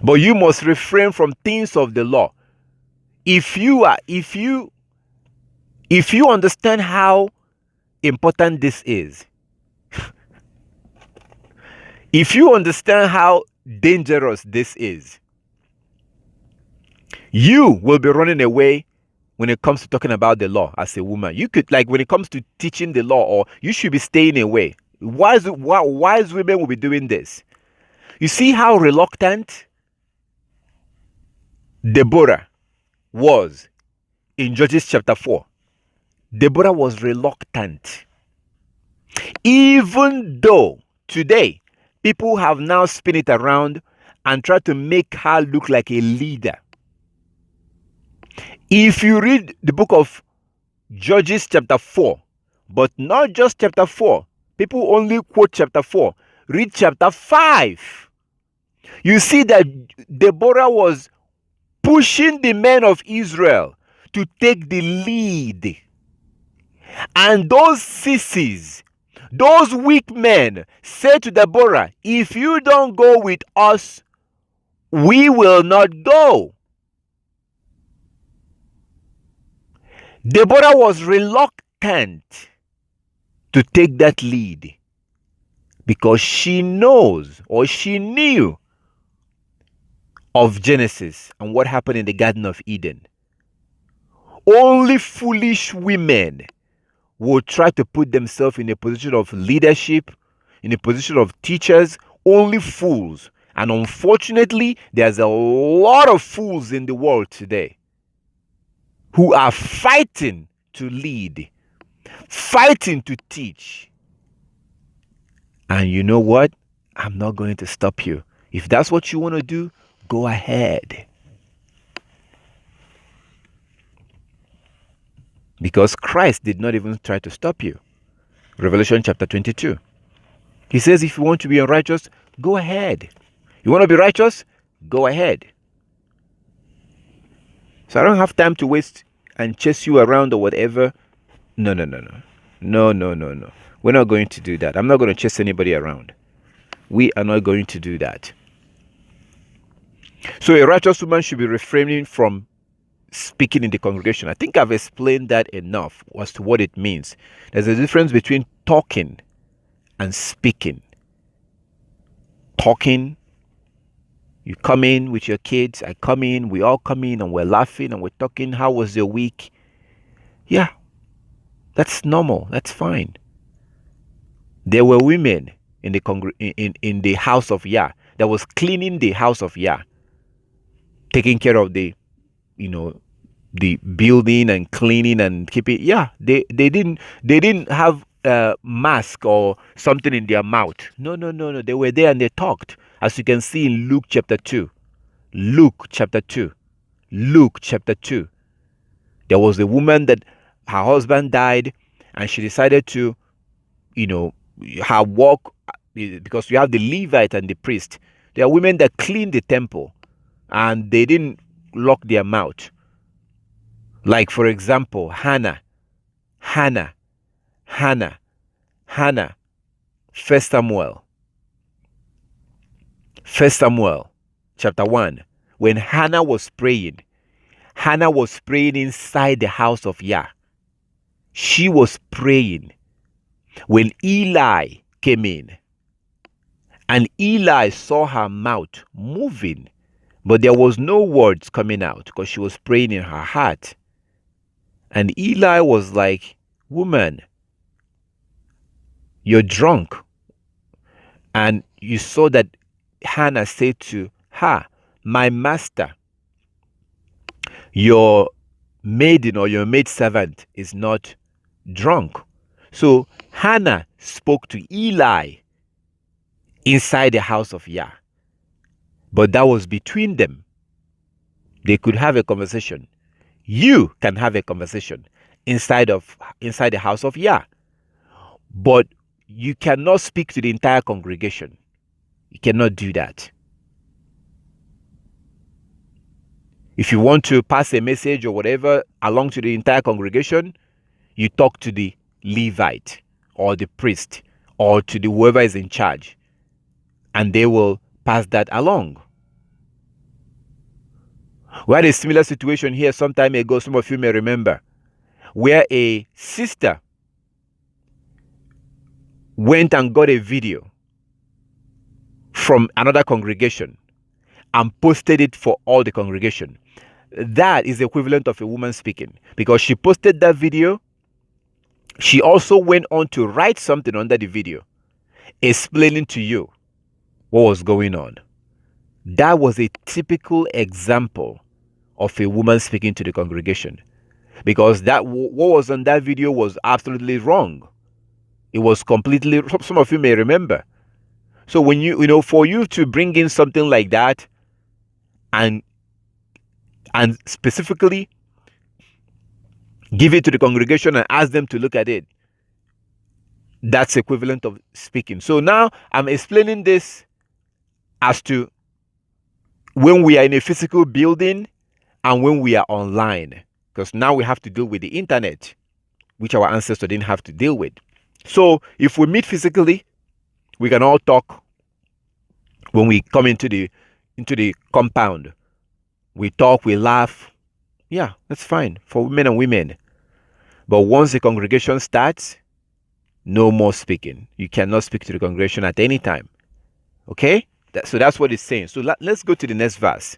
But you must refrain from things of the law. If you understand how important this is, if you understand how dangerous this is, you will be running away when it comes to talking about the law as a woman. You could, like, when it comes to teaching the law, or you should be staying away. Wise women will be doing this. You see how reluctant Deborah was in Judges chapter 4. Deborah was reluctant. Even though today people have now spin it around and try to make her look like a leader. If you read the book of Judges chapter 4, but not just chapter 4, people only quote chapter 4. Read chapter 5. You see that Deborah was pushing the men of Israel to take the lead. And those sissies, those weak men, said to Deborah, if you don't go with us, we will not go. Deborah was reluctant to take that lead because she knows, or she knew, of Genesis and what happened in the Garden of Eden. Only foolish women will try to put themselves in a position of leadership, in a position of teachers. Only fools. And unfortunately, there's a lot of fools in the world today who are fighting to lead, fighting to teach. And you know what? I'm not going to stop you. If that's what you want to do, go ahead. Because Christ did not even try to stop you. Revelation chapter 22. He says, if you want to be unrighteous, go ahead. You want to be righteous? Go ahead. So I don't have time to waste and chase you around or whatever. No. No. We're not going to do that. I'm not going to chase anybody around. We are not going to do that. So a righteous woman should be refraining from speaking in the congregation. I think I've explained that enough as to what it means. There's a difference between talking and speaking. Talking, you come in with your kids, I come in, we all come in and we're laughing and we're talking, how was your week? Yeah, that's normal. That's fine. There were women in the in the house of Yah that was cleaning the house of Yah, taking care of the, you know, the building and cleaning and keeping. Yeah, they didn't have a mask or something in their mouth. No, no, no, no. They were there and they talked, as you can see in Luke chapter 2. Luke chapter 2. Luke chapter 2. There was a woman that her husband died, and she decided to, you know, her work, because you have the Levite and the priest. There are women that clean the temple, and they didn't lock their mouth. Like, for example, Hannah, Hannah, Hannah, Hannah, First Samuel, First Samuel, chapter 1. When Hannah was praying inside the house of Yah. She was praying when Eli came in, and Eli saw her mouth moving, but there was no words coming out because she was praying in her heart. And Eli was like, "Woman, you're drunk." And you saw that Hannah said to her, "My master, your maiden or your maidservant is not drunk." So Hannah spoke to Eli inside the house of Yah. But that was between them. They could have a conversation. You can have a conversation inside the house of Yah. But you cannot speak to the entire congregation. You cannot do that. If you want to pass a message or whatever along to the entire congregation, you talk to the Levite or the priest or to the whoever is in charge, and they will pass that along. We had a similar situation here some time ago, some of you may remember, where a sister went and got a video from another congregation and posted it for all the congregation. That is the equivalent of a woman speaking, because she posted that video. She also went on to write something under the video explaining to you what was going on. That was a typical example of a woman speaking to the congregation, because that what was on that video was absolutely wrong. It was completely, some of you may remember. So when for you to bring in something like that and specifically give it to the congregation and ask them to look at it, that's equivalent of speaking. So now I'm explaining this as to when we are in a physical building and when we are online, because now we have to deal with the internet, which our ancestors didn't have to deal with. So if we meet physically, we can all talk. When we come into the compound, we talk, we laugh. Yeah, that's fine for men and women. But once the congregation starts, no more speaking. You cannot speak to the congregation at any time. Okay? So that's what it's saying. So let's go to the next verse.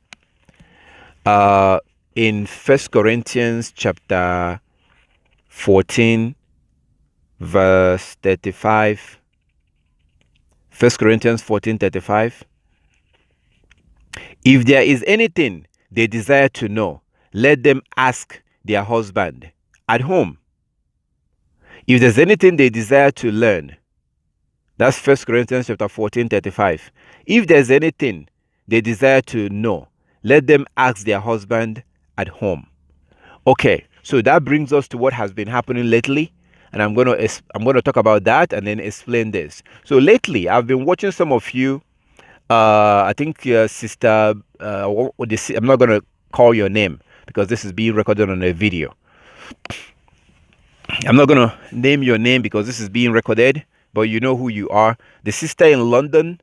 In 1 Corinthians chapter 14, verse 35. 1 Corinthians 14:35. If there is anything they desire to know, let them ask their husband at home. If there's anything they desire to learn, that's 1 Corinthians chapter 14:35. If there's anything they desire to know, let them ask their husband at home. Okay, so that brings us to what has been happening lately, and I'm going to talk about that and then explain this. So lately, I've been watching some of you. I think sister. I'm not going to call your name because this is being recorded on a video. I'm not going to name your name because this is being recorded, but you know who you are. The sister in London.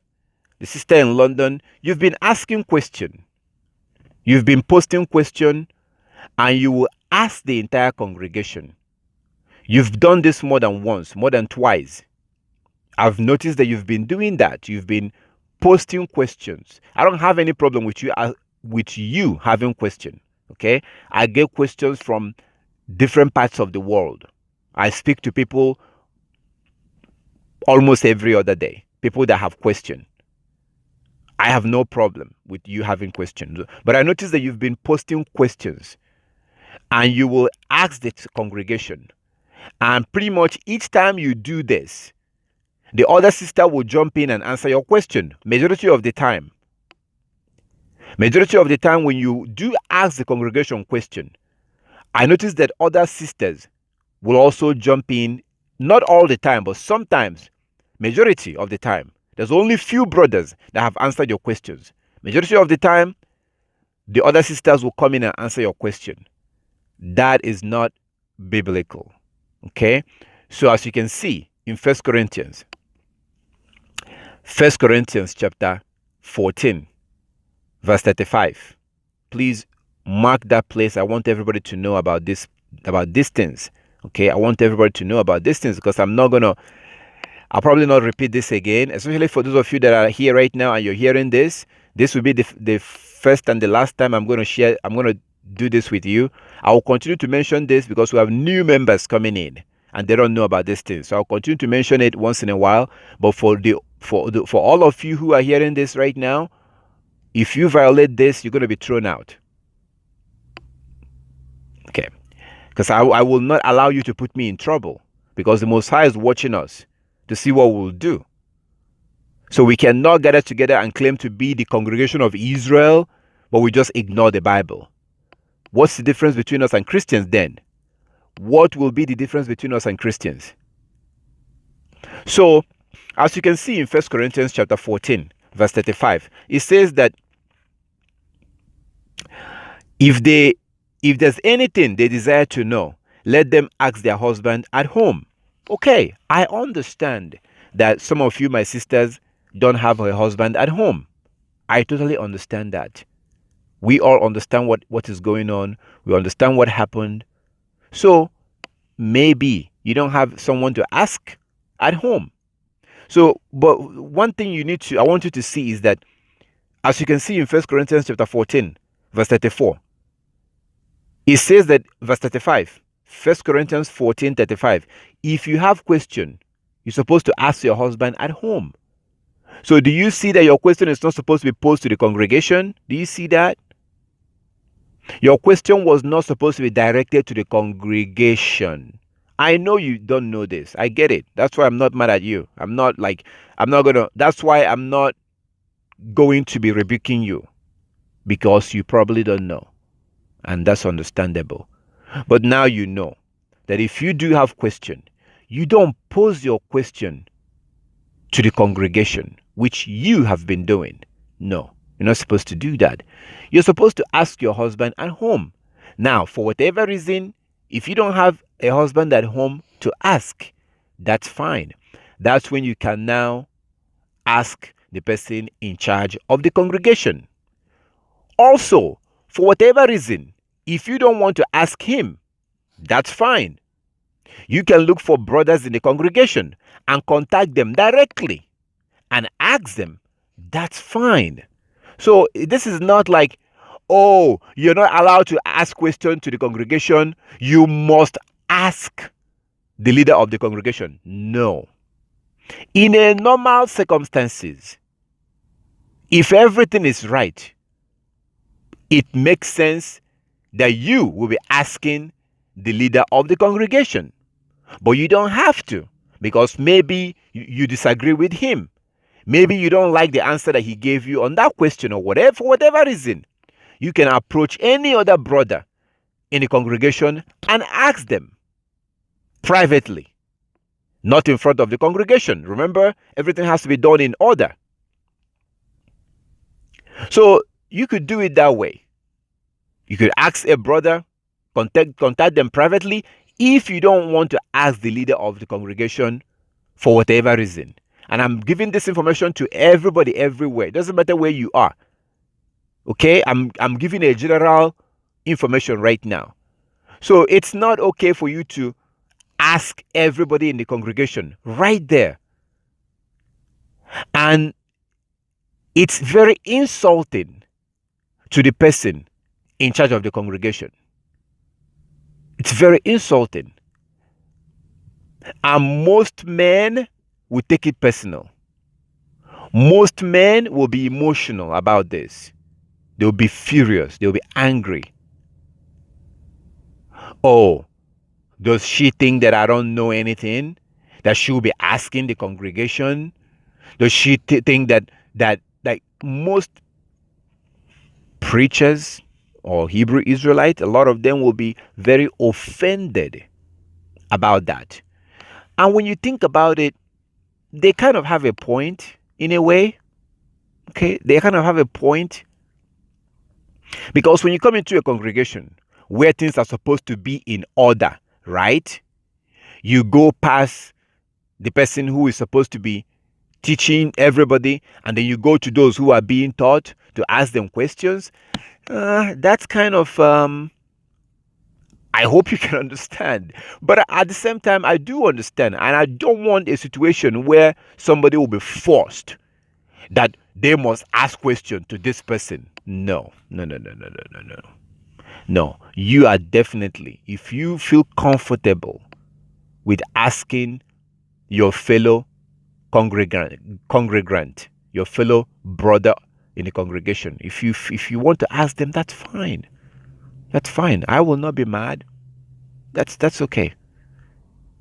You've been asking questions. You've been posting questions, and you will ask the entire congregation. You've done this more than once, more than twice. I've noticed that you've been doing that. You've been posting questions. I don't have any problem with you having questions. Okay, I get questions from different parts of the world. I speak to people almost every other day, people that have questions. I have no problem with you having questions, but I notice that you've been posting questions and you will ask the congregation. And pretty much each time you do this, the other sister will jump in and answer your question. Majority of the time, when you do ask the congregation question, I notice that other sisters will also jump in, not all the time, but sometimes, majority of the time. There's only few brothers that have answered your questions. Majority of the time, the other sisters will come in and answer your question. That is not biblical. Okay? So as you can see in First Corinthians chapter 14, verse 35. Please mark that place. I want everybody to know about these things. Okay? I want everybody to know about these things because I'll probably not repeat this again, especially for those of you that are here right now and you're hearing this. This will be the first and the last time I'm going to do this with you. I will continue to mention this because we have new members coming in and they don't know about this thing. So I'll continue to mention it once in a while. But for all of you who are hearing this right now, if you violate this, you're going to be thrown out. Okay. Because I will not allow you to put me in trouble because the Most High is watching us to see what we'll do. So we cannot gather together and claim to be the congregation of Israel, but we just ignore the Bible. What's the difference between us and Christians then? What will be the difference between us and Christians? So, as you can see in 1 Corinthians chapter 14, verse 35, it says that if there's anything they desire to know, let them ask their husband at home. Okay, I understand that some of you, my sisters, don't have a husband at home. I totally understand that. We all understand what is going on. We understand what happened. So maybe you don't have someone to ask at home. So, but one thing I want you to see is that, as you can see in 1 Corinthians chapter 14, verse 34, it says that, verse 35, 1 Corinthians 14, 35, if you have question, you're supposed to ask your husband at home. So do you see that your question is not supposed to be posed to the congregation? Do you see that? Your question was not supposed to be directed to the congregation. I know you don't know this. I get it. That's why I'm not mad at you. That's why I'm not going to be rebuking you, because you probably don't know. And that's understandable. But now you know that if you do have question, you don't pose your question to the congregation, which you have been doing. No, you're not supposed to do that. You're supposed to ask your husband at home. Now, for whatever reason, if you don't have a husband at home to ask, that's fine. That's when you can now ask the person in charge of the congregation. Also, for whatever reason, if you don't want to ask him, that's fine. You can look for brothers in the congregation and contact them directly and ask them. That's fine. So this is not like, oh, you're not allowed to ask questions to the congregation. You must ask the leader of the congregation. No. In a normal circumstances, if everything is right, it makes sense that you will be asking the leader of the congregation. But you don't have to, because maybe you disagree with him. Maybe you don't like the answer that he gave you on that question, or whatever, for whatever reason. You can approach any other brother in the congregation and ask them privately, not in front of the congregation. Remember, everything has to be done in order. So you could do it that way. You could ask a brother, contact them privately, if you don't want to ask the leader of the congregation for whatever reason. And I'm giving this information to everybody everywhere. It doesn't matter where you are. Okay? I'm giving a general information right now. So it's not okay for you to ask everybody in the congregation right there. And it's very insulting to the person in charge of the congregation It's very insulting. And most men will take it personal. Most men will be emotional about this. They'll be furious. They'll be angry. Oh, does she think that I don't know anything? That she will be asking the congregation? Does she think that like most preachers or Hebrew Israelites, a lot of them will be very offended about that. And when you think about it, they kind of have a point in a way. Okay, they kind of have a point, because when you come into a congregation where things are supposed to be in order, right? You go past the person who is supposed to be teaching everybody, and then you go to those who are being taught to ask them questions. That's kind of I hope you can understand. But at the same time, I do understand, and I don't want a situation where somebody will be forced that they must ask questions to this person. No. No, you are definitely, if you feel comfortable with asking your fellow congregant, your fellow brother in the congregation, if you want to ask them, that's fine. That's fine. I will not be mad. That's okay.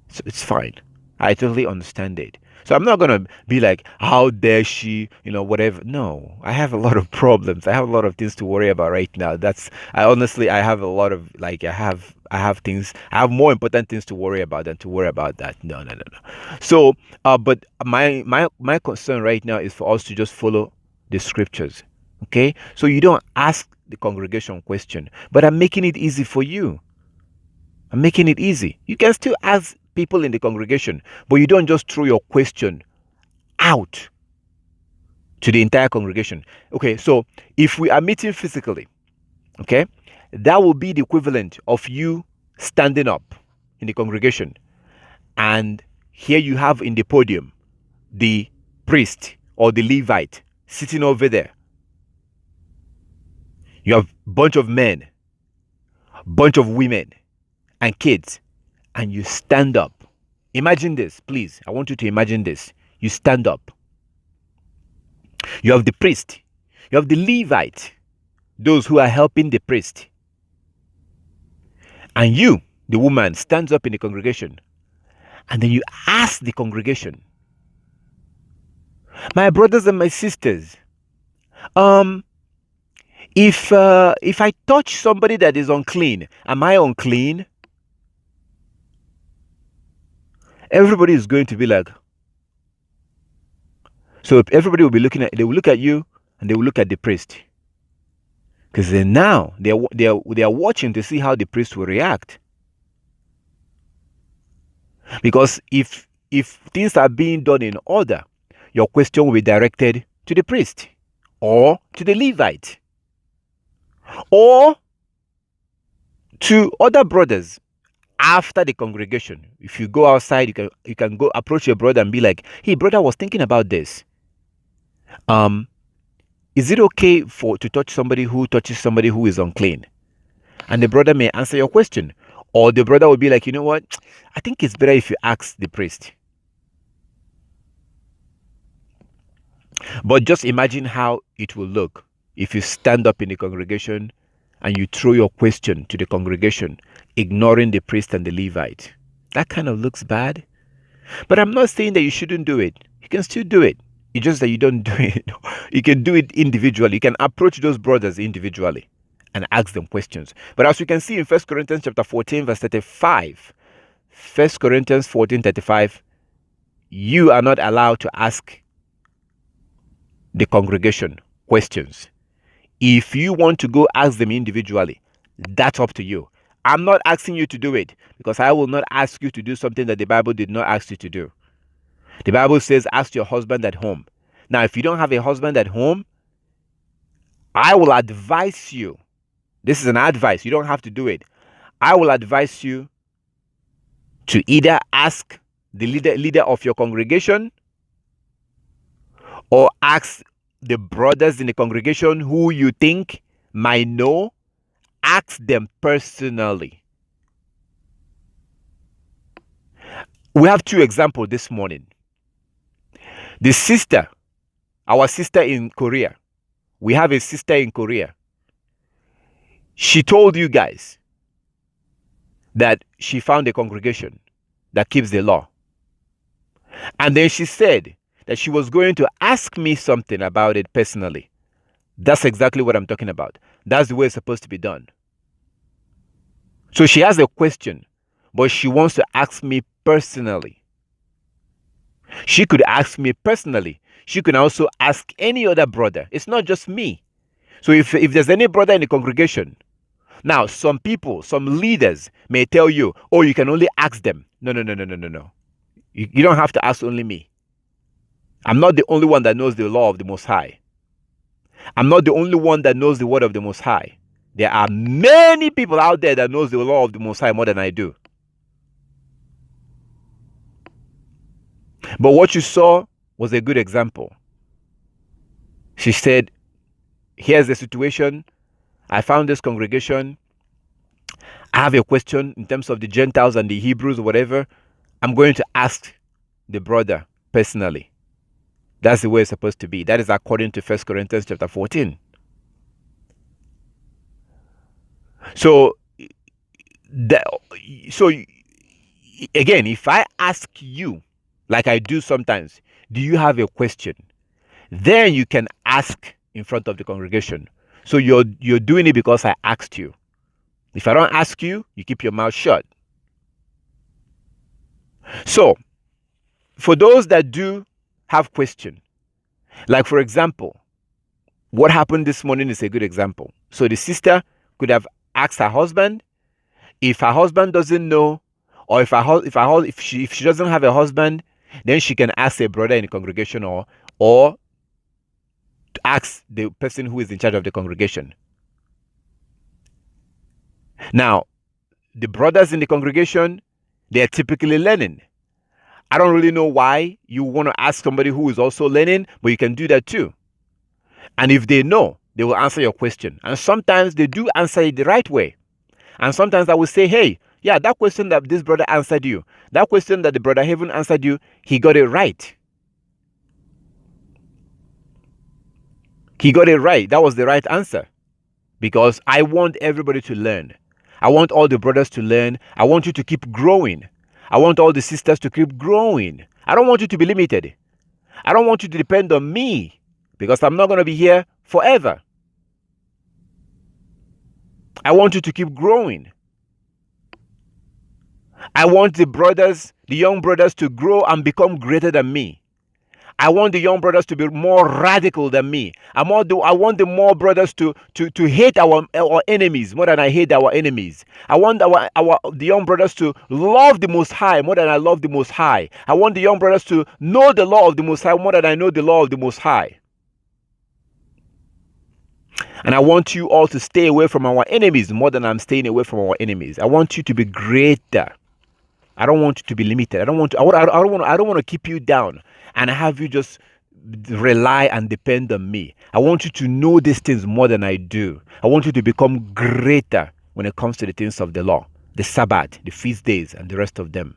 So it's fine. I totally understand it. So I'm not gonna be like, how dare she, whatever. No, I have a lot of problems. I have a lot of things to worry about right now. I honestly, I have a lot of I have things. I have more important things to worry about than to worry about that. No. So, but my concern right now is for us to just follow the scriptures. Okay. So you don't ask the congregation question, but I'm making it easy for you. I'm making it easy. You can still ask people in the congregation, but you don't just throw your question out to the entire congregation. Okay, so if we are meeting physically, okay, that will be the equivalent of you standing up in the congregation, and here you have in the podium the priest or the Levite sitting over there. You have a bunch of men, bunch of women, and kids, and you stand up. Imagine this, please. I want you to imagine this. You stand up. You have the priest. You have the Levite, those who are helping the priest. And you, the woman, stands up in the congregation. And then you ask the congregation, my brothers and my sisters, if I touch somebody that is unclean, am I unclean? Everybody is going to be like, so everybody will be they will look at you and they will look at the priest. Because then now they are watching to see how the priest will react. Because if things are being done in order, your question will be directed to the priest or to the Levite or to other brothers after the congregation. If you go outside, you can go approach your brother and be like, hey brother, I was thinking about this. Is it okay to touch somebody who touches somebody who is unclean? And the brother may answer your question. Or the brother will be like, you know what? I think it's better if you ask the priest. But just imagine how it will look if you stand up in the congregation and you throw your question to the congregation, ignoring the priest and the Levite. That kind of looks bad. But I'm not saying that you shouldn't do it. You can still do it. It's just that you don't do it. You can do it individually. You can approach those brothers individually and ask them questions. But as we can see in 1 Corinthians chapter 14, verse 35, 1 Corinthians 14:35, you are not allowed to ask the congregation questions. If you want to go ask them individually, that's up to you. I'm not asking you to do it, because I will not ask you to do something that the Bible did not ask you to do. The Bible says, ask your husband at home. Now, if you don't have a husband at home, I will advise you. This is an advice. You don't have to do it. I will advise you to either ask the leader of your congregation, or ask the brothers in the congregation who you think might know. Ask them personally. We have two examples this morning. The sister, our sister in Korea. We have a sister in Korea. She told you guys that she found a congregation that keeps the law. And then she said that she was going to ask me something about it personally. That's exactly what I'm talking about. That's the way it's supposed to be done. So she has a question, but she wants to ask me personally. She could ask me personally. She could also ask any other brother. It's not just me. So if there's any brother in the congregation, now some people, some leaders may tell you, oh, you can only ask them. No. You don't have to ask only me. I'm not the only one that knows the law of the Most High. I'm not the only one that knows the word of the Most High. There are many people out there that knows the law of the Most High more than I do. But what you saw was a good example. She said, here's the situation. I found this congregation. I have a question in terms of the Gentiles and the Hebrews or whatever. I'm going to ask the brother personally. That's the way it's supposed to be. That is according to 1 Corinthians chapter 14. So again, if I ask you, like I do sometimes, do you have a question? Then you can ask in front of the congregation. So you're doing it because I asked you. If I don't ask you, you keep your mouth shut. So, for those that do have question, like for example, what happened this morning is a good example. So the sister could have asked her husband. If her husband doesn't know, or if she doesn't have a husband, then she can ask a brother in the congregation or ask the person who is in charge of the congregation. Now, the brothers in the congregation, they're typically learning. I don't really know why you want to ask somebody who is also learning, but you can do that too. And if they know, they will answer your question. And sometimes they do answer it the right way. And sometimes I will say, hey, yeah, that question that this brother answered you, that question that the brother Heaven answered you, he got it right. He got it right. That was the right answer. Because I want everybody to learn. I want all the brothers to learn. I want you to keep growing. I want all the sisters to keep growing. I don't want you to be limited. I don't want you to depend on me because I'm not going to be here forever. I want you to keep growing. I want the young brothers to grow and become greater than me. I want the young brothers to be more radical than me. I want the more brothers to hate our enemies more than I hate our enemies. I want the young brothers to love the Most High more than I love the Most High. I want the young brothers to know the law of the Most High more than I know the law of the Most High. And I want you all to stay away from our enemies more than I'm staying away from our enemies. I want you to be greater. I don't want you to be limited. I don't want to keep you down and have you just rely and depend on me. I want you to know these things more than I do. I want you to become greater when it comes to the things of the law, the Sabbath, the feast days, and the rest of them.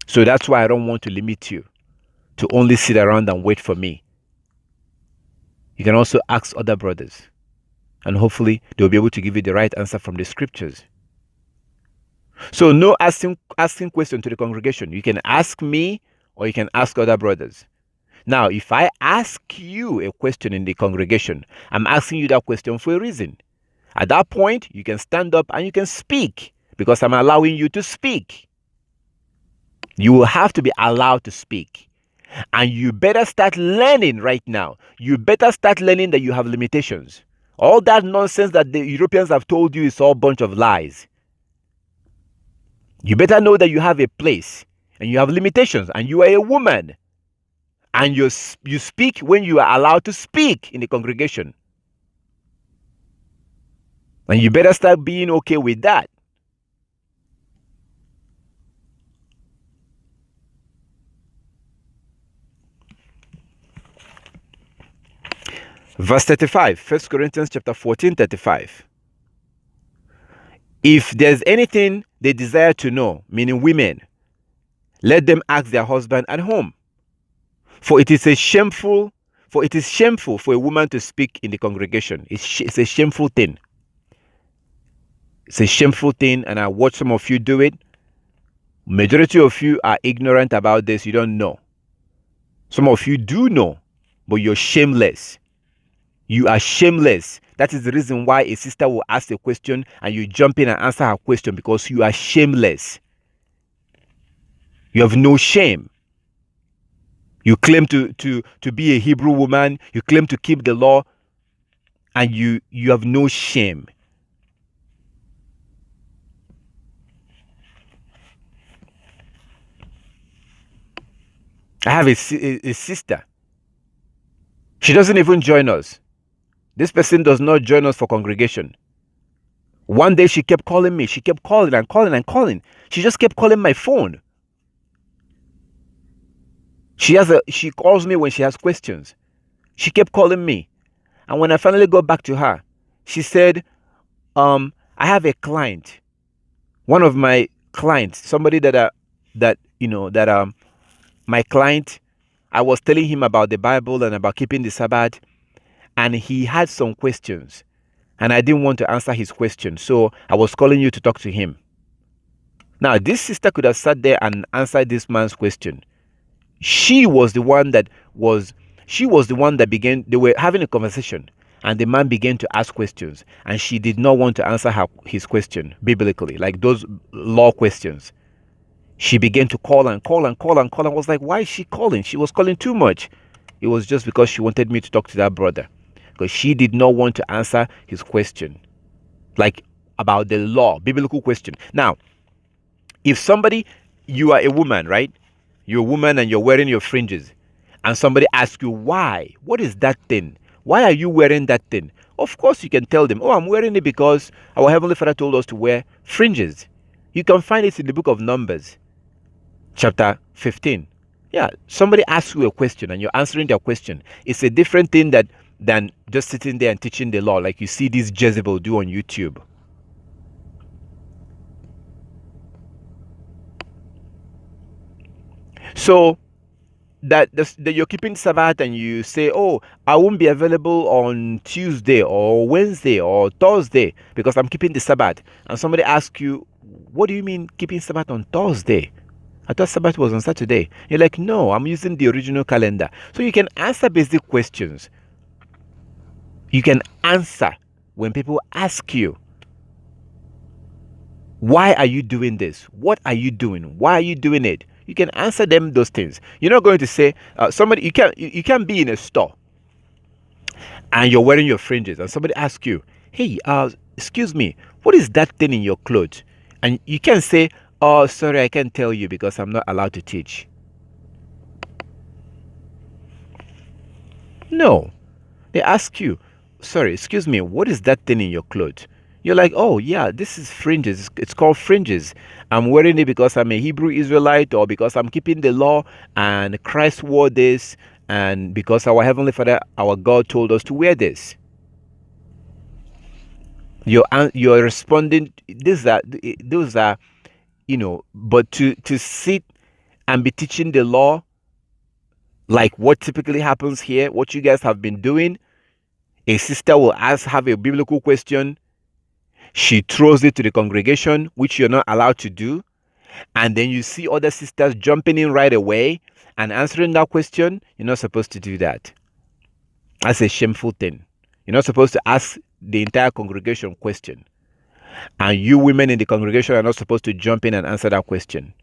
So that's why I don't want to limit you to only sit around and wait for me. You can also ask other brothers, and hopefully they'll be able to give you the right answer from the scriptures. So no asking question to the congregation. You can ask me or you can ask other brothers. Now, if I ask you a question in the congregation, I'm asking you that question for a reason. At that point, you can stand up and you can speak because I'm allowing you to speak. You will have to be allowed to speak. And you better start learning right now. You better start learning that you have limitations. All that nonsense that the Europeans have told you is all a bunch of lies. You better know that you have a place and you have limitations and you are a woman. And you speak when you are allowed to speak in the congregation. And you better start being okay with that. Verse 35, 1 Corinthians chapter 14, 35. If there's anything they desire to know, meaning women, let them ask their husband at home. For it is shameful for a woman to speak in the congregation. It's a shameful thing. It's a shameful thing, and I watch some of you do it. Majority of you are ignorant about this. You don't know. Some of you do know, but you're shameless. You are shameless. That is the reason why a sister will ask a question and you jump in and answer her question, because you are shameless. You have no shame. You claim to be a Hebrew woman. You claim to keep the law, and you have no shame. I have a sister. She doesn't even join us. This person does not join us for congregation. One day she kept calling me. She kept calling and calling and calling. She just kept calling my phone. She calls me when she has questions. She kept calling me. And when I finally got back to her, she said, I have a client. One of my clients, somebody my client, I was telling him about the Bible and about keeping the Sabbath, and he had some questions, and I didn't want to answer his question, so I was calling you to talk to him. Now, this sister could have sat there and answered this man's question. She was the one that began. They were having a conversation, and the man began to ask questions, and she did not want to answer his question biblically, like those law questions. She began to call and call and call and call. I was like, why is she calling? She was calling too much. It was just because she wanted me to talk to that brother, because she did not want to answer his question, like about the law, biblical question. Now, if you are a woman, right? You're a woman and you're wearing your fringes, and somebody asks you why, what is that thing? Why are you wearing that thing? Of course, you can tell them, oh, I'm wearing it because our Heavenly Father told us to wear fringes. You can find it in the book of Numbers, chapter 15. Yeah, somebody asks you a question and you're answering their question. It's a different thing than just sitting there and teaching the law, like you see this Jezebel do on YouTube. So that you're keeping Sabbath and you say, oh, I won't be available on Tuesday or Wednesday or Thursday because I'm keeping the Sabbath. And somebody asks you, what do you mean keeping Sabbath on Thursday? I thought Sabbath was on Saturday. You're like, no, I'm using the original calendar. So you can answer basic questions. You can answer when people ask you, why are you doing this? What are you doing? Why are you doing it? You can answer them those things. You're not going to say, you can't be in a store and you're wearing your fringes and somebody asks you, hey, excuse me, what is that thing in your clothes? And you can say, oh, sorry, I can't tell you because I'm not allowed to teach. No. They ask you, sorry, excuse me, what is that thing in your clothes? You're like, oh, yeah, this is fringes. It's called fringes. I'm wearing it because I'm a Hebrew Israelite or because I'm keeping the law and Christ wore this and because our Heavenly Father, our God told us to wear this. You're responding, those are, but to sit and be teaching the law like what typically happens here, what you guys have been doing, a sister will have a biblical question. She throws it to the congregation, which you're not allowed to do. And then you see other sisters jumping in right away and answering that question. You're not supposed to do that. That's a shameful thing. You're not supposed to ask the entire congregation question. And you women in the congregation are not supposed to jump in and answer that question.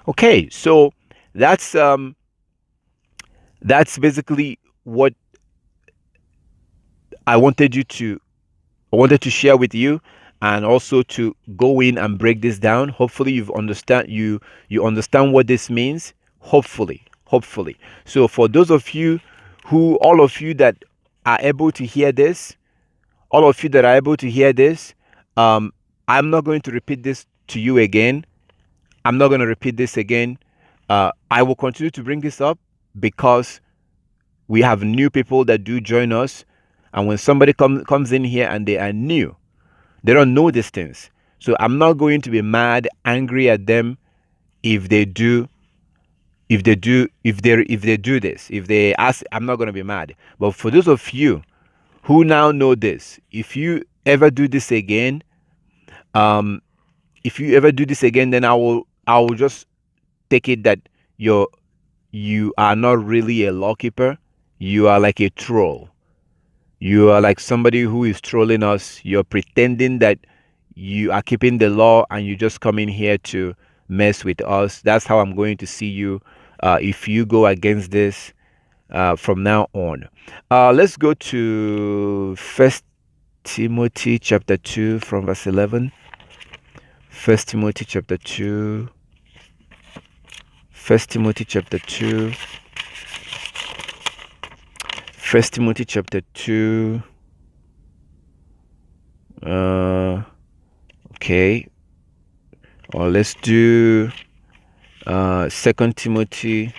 Okay, so that's basically what I wanted to share with you, and also to go in and break this down. Hopefully you understand what this means. Hopefully. So for those of you all of you that are able to hear this, I'm not going to repeat this to you again. I'm not going to repeat this again. I will continue to bring this up because we have new people that do join us. And when somebody comes in here and they are new, they don't know these things. So I'm not going to be mad, angry at them if they do if they do this. If they ask, I'm not going to be mad. But for those of you who now know this, if you ever do this again, then I will just take it that you are not really a lawkeeper. You are like a troll. You are like somebody who is trolling us. You're pretending that you are keeping the law and you just come in here to mess with us. That's how I'm going to see you if you go against this from now on. Let's go to First Timothy chapter 2 from verse 11. First Timothy chapter 2. First Timothy chapter 2. First Timothy chapter 2. Okay. Or let's do Second Timothy.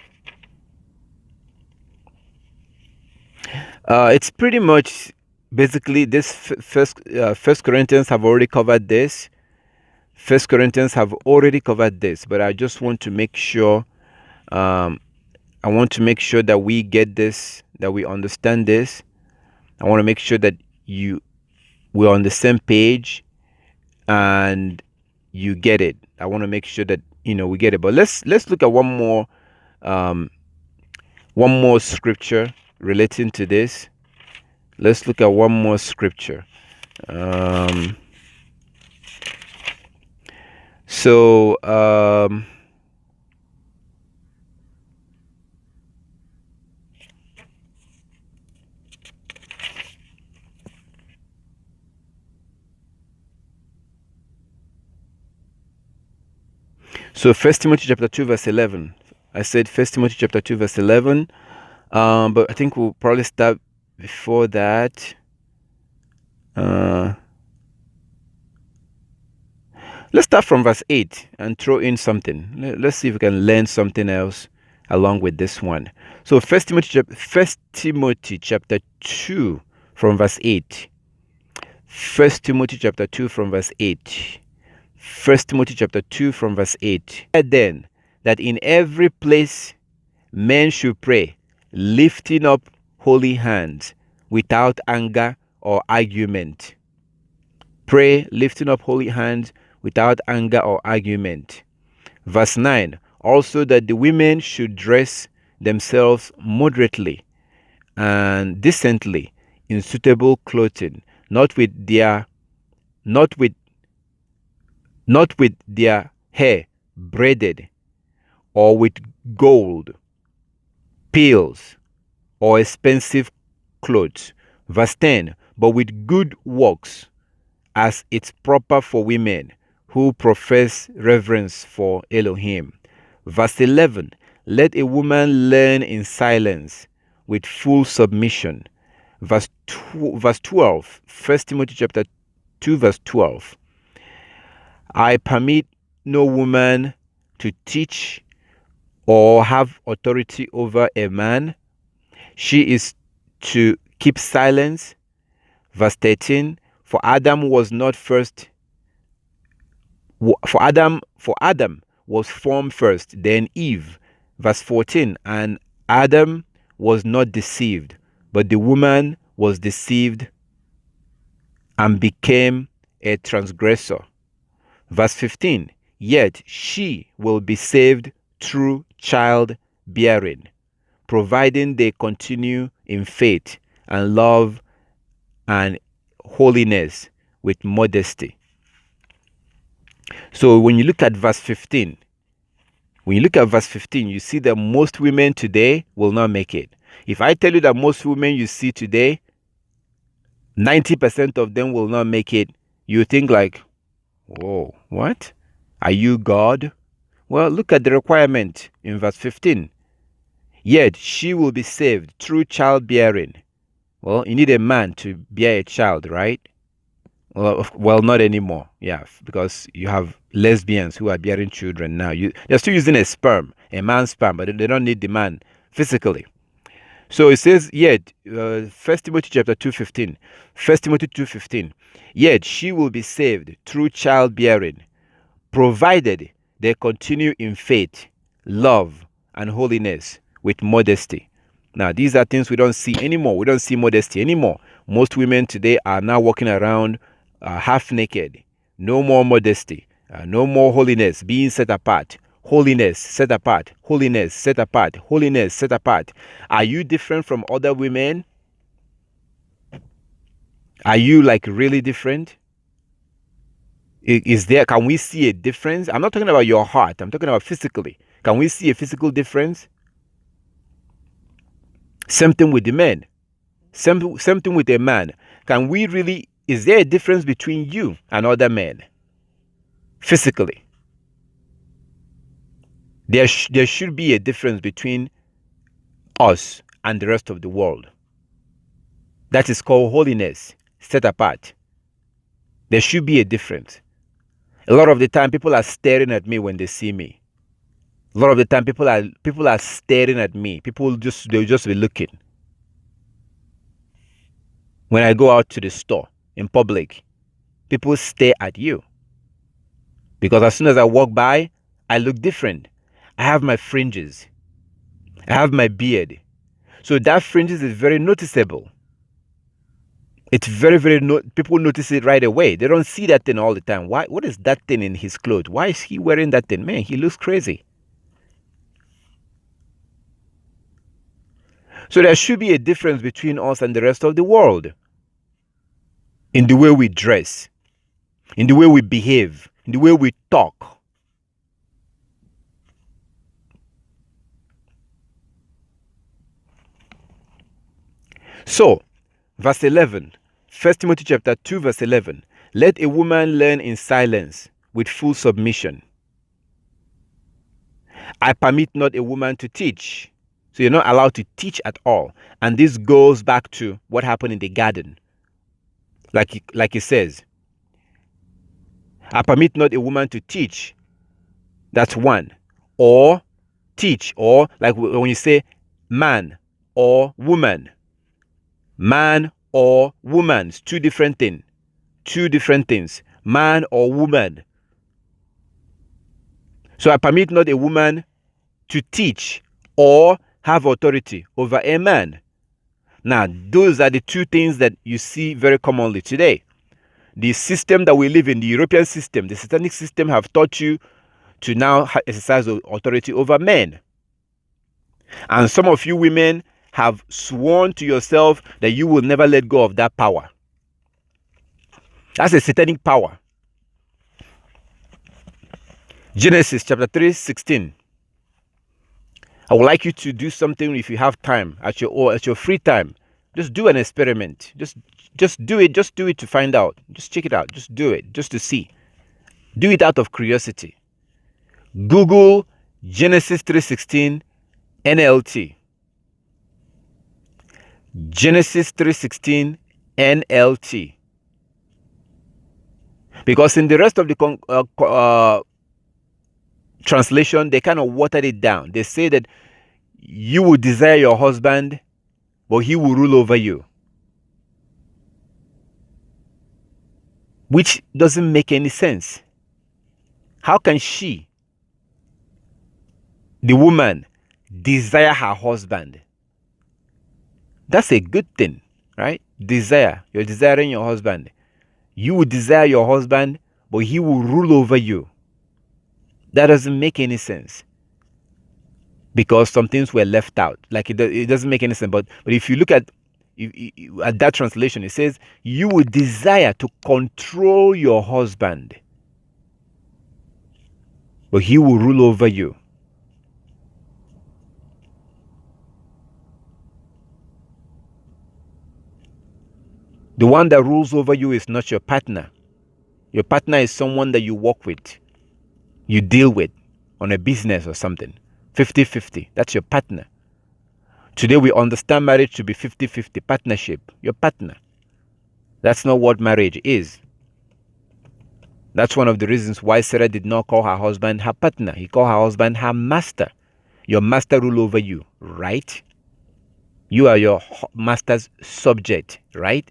It's pretty much basically this First Corinthians have already covered this. First Corinthians have already covered this, but I just want to make sure. I want to make sure that we get this, that we understand this. I want to make sure that we're on the same page and you get it. I want to make sure that we get it. But let's look at one more scripture relating to this. Let's look at one more scripture. So First Timothy chapter 2 verse 11. I said First Timothy chapter 2 verse 11. But I think we'll probably start before that. Let's start from verse 8 and throw in something. Let's see if we can learn something else along with this one. So First Timothy chapter 2 from verse 8. First Timothy chapter 2 from verse 8. First Timothy chapter 2 from verse 8. Then, that in every place men should pray, lifting up holy hands without anger or argument. Pray, lifting up holy hands without anger or argument. Verse 9. Also that the women should dress themselves moderately and decently in suitable clothing, not with their hair braided, or with gold, pearls, or expensive clothes. Verse 10. But with good works, as it's proper for women who profess reverence for Elohim. Verse 11. Let a woman learn in silence with full submission. Verse 12. 1 Timothy chapter 2 verse 12. I permit no woman to teach or have authority over a man. She is to keep silence. Verse 13. For Adam was formed first, then Eve. Verse 14. And Adam was not deceived, but the woman was deceived and became a transgressor. Verse 15. Yet she will be saved through childbearing, providing they continue in faith and love and holiness with modesty. So when you look at verse 15, you see that most women today will not make it. If I tell you that most women you see today, 90% of them will not make it, you think like, whoa, what? Are you God? Well, look at the requirement in verse 15. Yet she will be saved through childbearing. Well, you need a man to bear a child, right? Well, not anymore. Yeah, because you have lesbians who are bearing children now. They're still using a man's sperm, but they don't need the man physically. So it says, yet, 1 Timothy chapter 2:15, 1 Timothy 2:15, yet she will be saved through childbearing, provided they continue in faith, love, and holiness with modesty. Now, these are things we don't see anymore. We don't see modesty anymore. Most women today are now walking around half naked. No more modesty, no more holiness, being set apart. Holiness set apart, holiness set apart, holiness set apart. Are you different from other women? Are you like really different? Is there, can we see a difference? I'm not talking about your heart, I'm talking about physically. Can we see a physical difference? Same thing with the men. Same thing with a man. Can we really, is there a difference between you and other men? Physically. There should be a difference between us and the rest of the world. That is called holiness, set apart. There should be a difference. A lot of the time, people are staring at me when they see me. A lot of the time, people are staring at me. They'll just be looking. When I go out to the store in public, people stare at you. Because as soon as I walk by, I look different. I have my fringes. I have my beard. So that fringes is very noticeable. It's very, people notice it right away. They don't see that thing all the time. Why? What is that thing in his clothes? Why is he wearing that thing? Man, he looks crazy. So there should be a difference between us and the rest of the world. In the way we dress, in the way we behave, in the way we talk. So, verse 11, 1 Timothy chapter 2 verse 11, let a woman learn in silence with full submission. I permit not a woman to teach. So you're not allowed to teach at all. And this goes back to what happened in the garden. Like it says, I permit not a woman to teach. That's one. Or teach. Or like when you say man or woman. Man or woman. It's two different things. Two different things. Man or woman. So I permit not a woman to teach or have authority over a man. Now, those are the two things that you see very commonly today. The system that we live in, the European system, the satanic system, have taught you to now exercise authority over men. And some of you women have sworn to yourself that you will never let go of that power. That's a satanic power. Genesis chapter 3:16. I would like you to do something if you have time at your free time. Just do an experiment. Just do it. Just do it to find out. Just check it out. Just do it. Just to see. Do it out of curiosity. Google Genesis 3:16 NLT. Genesis 3:16 NLT. Because in the rest of the translation, they kind of watered it down. They say that you will desire your husband, but he will rule over you. Which doesn't make any sense. How can she, the woman, desire her husband? That's a good thing, right? Desire. You're desiring your husband. You will desire your husband, but he will rule over you. That doesn't make any sense. Because some things were left out. Like it doesn't make any sense. But if you look at that translation, it says, you will desire to control your husband, but he will rule over you. The one that rules over you is not your partner. Your partner is someone that you work with, you deal with on a business or something. 50-50. That's your partner. Today we understand marriage to be 50-50 partnership. Your partner. That's not what marriage is. That's one of the reasons why Sarah did not call her husband her partner. He called her husband her master. Your master rule over you, right? You are your master's subject, right?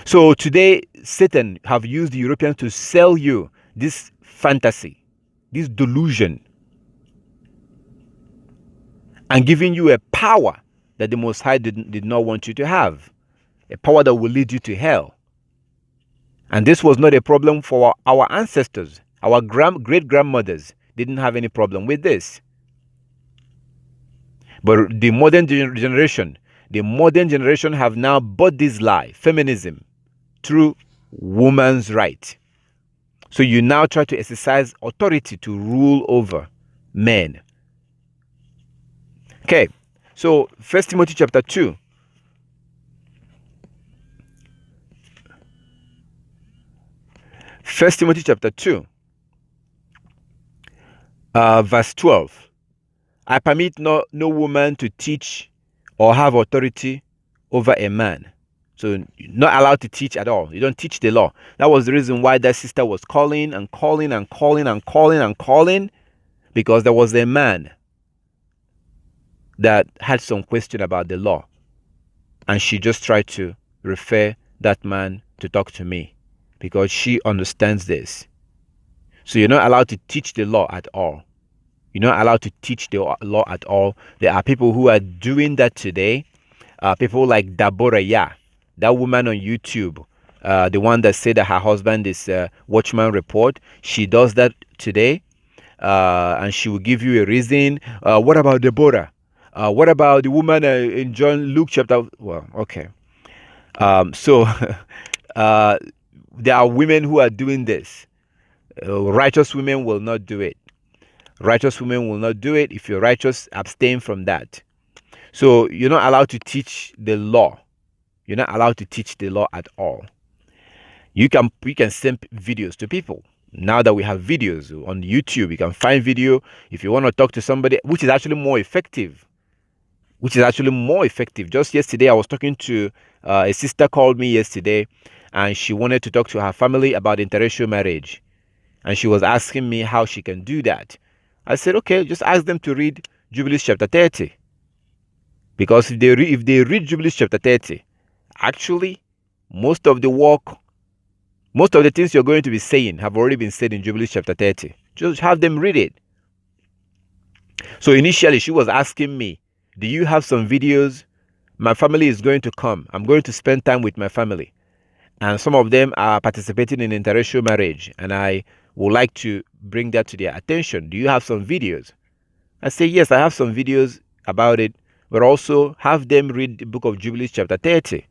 So today, Satan have used the Europeans to sell you this fantasy, this delusion, and giving you a power that the Most High did not want you to have, a power that will lead you to hell. And this was not a problem for our ancestors. Our great-grandmothers didn't have any problem with this. But the modern generation have now bought this lie, feminism, through woman's right. So you now try to exercise authority to rule over men. Okay, so 1 Timothy chapter 2. 1 Timothy chapter 2, verse 12. I permit no woman to teach or have authority over a man. So you're not allowed to teach at all. You don't teach the law. That was the reason why that sister was calling, because there was a man that had some question about the law. And she just tried to refer that man to talk to me because she understands this. So you're not allowed to teach the law at all. You're not allowed to teach the law at all. There are people who are doing that today. People like Deborah, that woman on YouTube, the one that said that her husband is Watchman Report. She does that today, and she will give you a reason. What about Deborah? What about the woman in Luke chapter? Well, okay. So there are women who are doing this. Righteous women will not do it. Righteous women will not do it. If you're righteous, abstain from that. So you're not allowed to teach the law. You're not allowed to teach the law at all. You can send videos to people. Now that we have videos on YouTube, you can find video if you want to talk to somebody, which is actually more effective. Just yesterday, I was talking to a sister called me yesterday, and she wanted to talk to her family about interracial marriage. And she was asking me how she can do that. I said, okay, just ask them to read Jubilees chapter 30. Because if they read Jubilees chapter 30, actually, most of the things you're going to be saying have already been said in Jubilees chapter 30. Just have them read it. So initially, she was asking me, do you have some videos? My family is going to come. I'm going to spend time with my family. And some of them are participating in interracial marriage. And I would like to bring that to their attention. Do you have some videos? I say, yes, I have some videos about it. But also have them read the book of Jubilees chapter 30.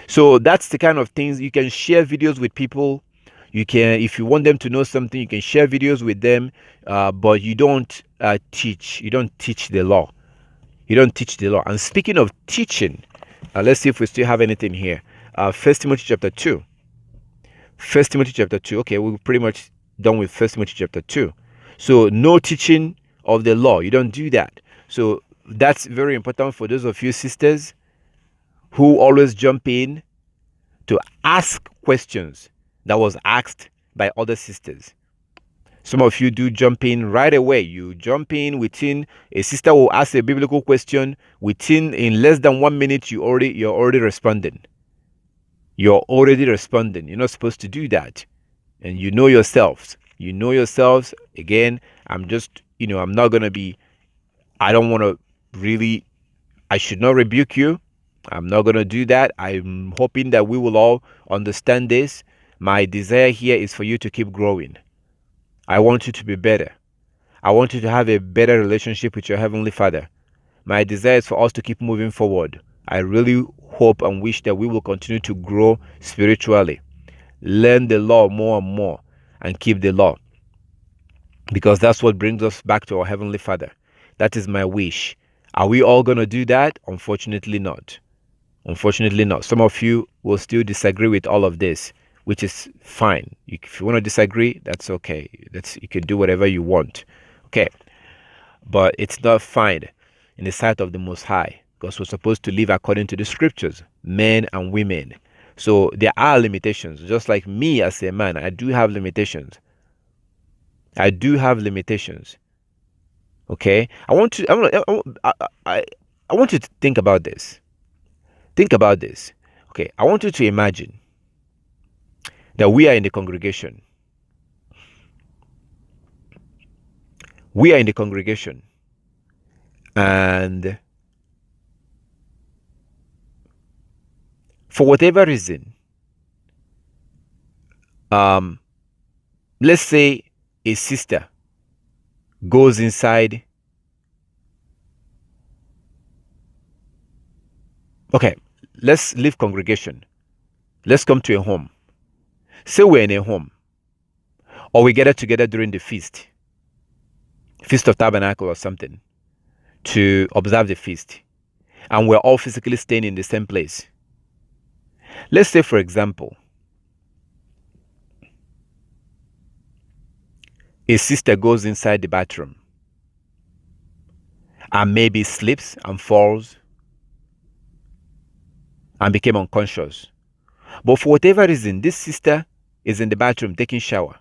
So that's the kind of things you can share videos with people. You can, if you want them to know something, you can share videos with them, but you don't teach. You don't teach the law. You don't teach the law. And speaking of teaching, let's see if we still have anything here. 1 Timothy chapter 2. 1 Timothy chapter 2. Okay, we're pretty much done with 1 Timothy chapter 2. So no teaching of the law. You don't do that. So that's very important for those of you sisters who always jump in to ask questions that was asked by other sisters. Some of you do jump in right away. You jump in within, a sister will ask a biblical question, in less than 1 minute, you're already responding. You're already responding. You're not supposed to do that. And you know yourselves. Again, I'm just, I'm not going to be, I don't want to really, I should not rebuke you. I'm not going to do that. I'm hoping that we will all understand this. My desire here is for you to keep growing. I want you to be better. I want you to have a better relationship with your Heavenly Father. My desire is for us to keep moving forward. I really hope and wish that we will continue to grow spiritually. Learn the law more and more and keep the law. Because that's what brings us back to our Heavenly Father. That is my wish. Are we all going to do that? Unfortunately not. Some of you will still disagree with all of this, which is fine. If you want to disagree, that's okay. You can do whatever you want. Okay. But it's not fine in the sight of the Most High, because we're supposed to live according to the Scriptures, men and women. So there are limitations. Just like me as a man, I do have limitations. Okay, I want you to think about this. Think about this. Okay, I want you to imagine that we are in the congregation. We are in the congregation, and for whatever reason, um, let's say a sister goes inside. Okay, let's leave congregation. Let's come to a home. Say we're in a home, or we gather together during the Feast of Tabernacle or something, to observe the feast, and we're all physically staying in the same place. Let's say, for example, a sister goes inside the bathroom and maybe slips and falls and became unconscious. But for whatever reason, this sister is in the bathroom taking shower.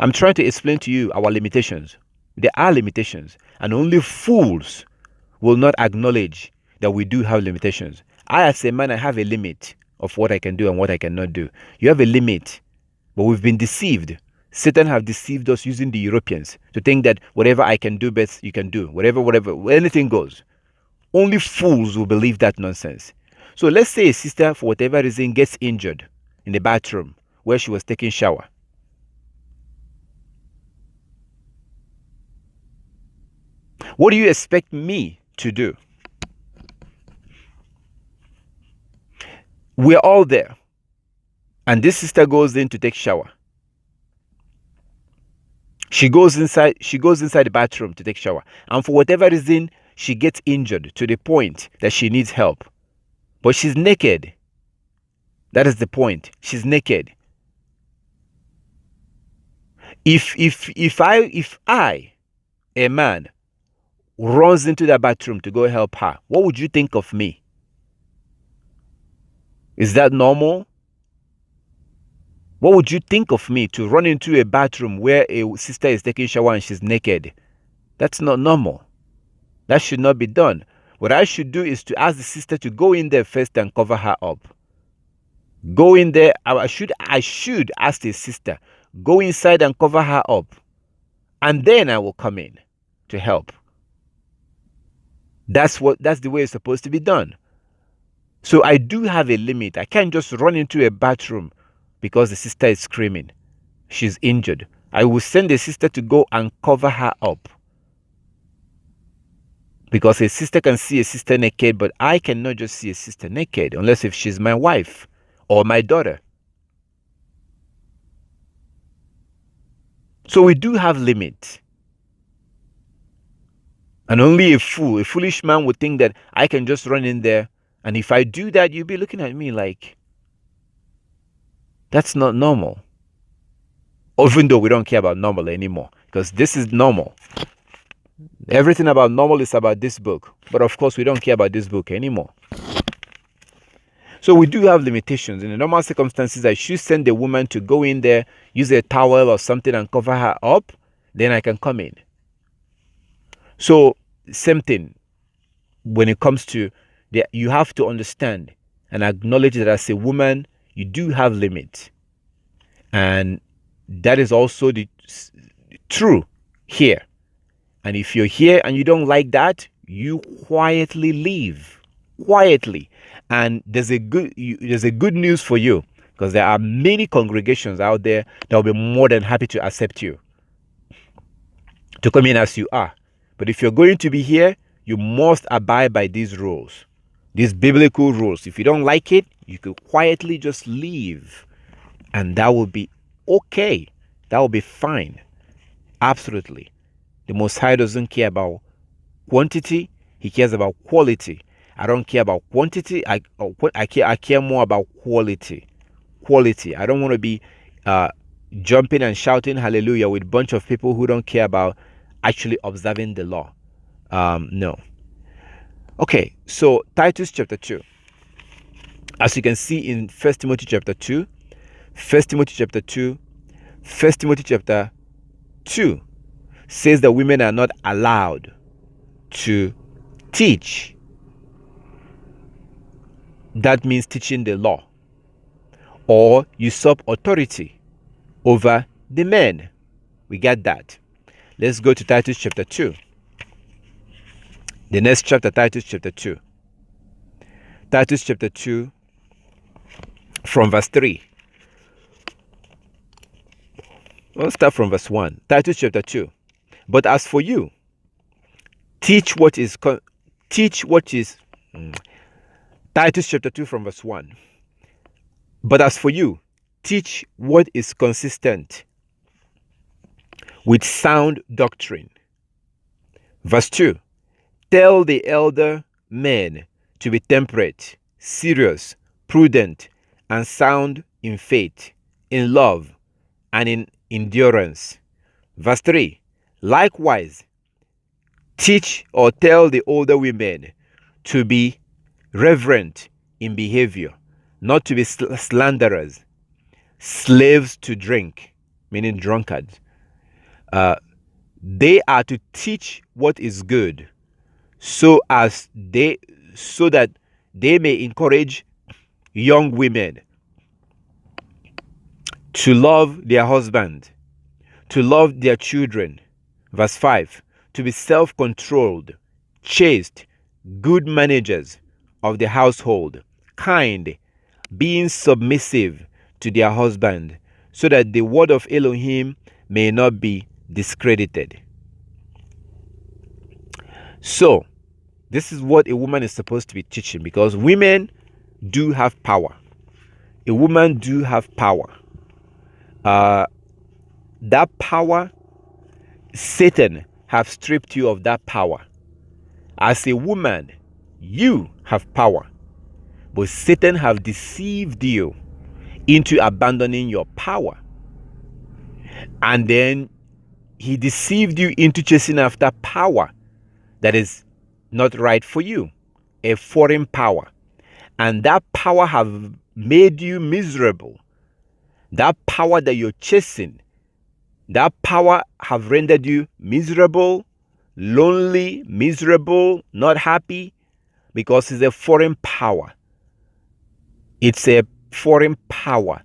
I'm trying to explain to you our limitations. There are limitations, and only fools will not acknowledge that we do have limitations. I, as a man, I have a limit of what I can do and what I cannot do. You have a limit, but we've been deceived. Satan have deceived us using the Europeans to think that whatever I can do best, you can do. Whatever, anything goes. Only fools will believe that nonsense. So let's say a sister, for whatever reason, gets injured in the bathroom where she was taking shower. What do you expect me to do? We're all there, and this sister goes in to take shower. She goes inside the bathroom to take shower, and for whatever reason, she gets injured to the point that she needs help. But she's naked. That is the point. She's naked. If I, a man, runs into the bathroom to go help her, what would you think of me? Is that normal? What would you think of me to run into a bathroom where a sister is taking a shower and she's naked? That's not normal. That should not be done. What I should do is to ask the sister to go in there first and cover her up. Go in there. I should ask the sister, go inside and cover her up, and then I will come in to help. That's the way it's supposed to be done. So I do have a limit. I can't just run into a bathroom because the sister is screaming. She's injured. I will send the sister to go and cover her up. Because a sister can see a sister naked, but I cannot just see a sister naked unless if she's my wife or my daughter. So we do have limits. And only a foolish man would think that I can just run in there. And if I do that, you'll be looking at me like, that's not normal. Even though we don't care about normal anymore, because this is normal. Everything about normal is about this book. But of course, we don't care about this book anymore. So we do have limitations. In the normal circumstances, I should send the woman to go in there, use a towel or something and cover her up. Then I can come in. So same thing when it comes to you have to understand and acknowledge that as a woman, you do have limits. And that is also the true here. And if you're here and you don't like that, you quietly leave. Quietly. And there's a good news for you, because there are many congregations out there that will be more than happy to accept you, to come in as you are. But if you're going to be here, you must abide by these rules, these biblical rules. If you don't like it, you could quietly just leave, and that will be okay. That will be fine. Absolutely. The Most High doesn't care about quantity. He cares about quality. I don't care about quantity. I care more about quality. Quality. I don't want to be jumping and shouting hallelujah with a bunch of people who don't care about actually observing the law. No. Okay, so Titus chapter 2. As you can see in 1 Timothy chapter 2, 1 Timothy chapter 2, 1 Timothy chapter 2, says that women are not allowed to teach. That means teaching the law or usurp authority over the men. We get that. Let's go to Titus chapter 2. The next chapter, Titus chapter 2. Titus chapter 2 from verse 3. We'll start from verse 1. Titus chapter 2. But as for you, teach what is Titus chapter 2 from verse 1. But as for you, teach what is consistent with sound doctrine. Verse 2. Tell the elder men to be temperate, serious, prudent, and sound in faith, in love, and in endurance. Verse 3. Likewise, teach or tell the older women to be reverent in behavior, not to be slanderers, slaves to drink, meaning drunkards. They are to teach what is good, so that they may encourage young women to love their husband, to love their children. Verse 5. To be self-controlled, chaste, good managers of the household, kind, being submissive to their husband, so that the word of Elohim may not be discredited. So, this is what a woman is supposed to be teaching, because women do have power. A woman do have power. That power, Satan have stripped you of that power. As a woman, you have power, but Satan have deceived you into abandoning your power. And then he deceived you into chasing after power that is not right for you, a foreign power. And that power have made you miserable. That power that you're chasing, that power have rendered you miserable, lonely, miserable, not happy, because it's a foreign power. It's a foreign power,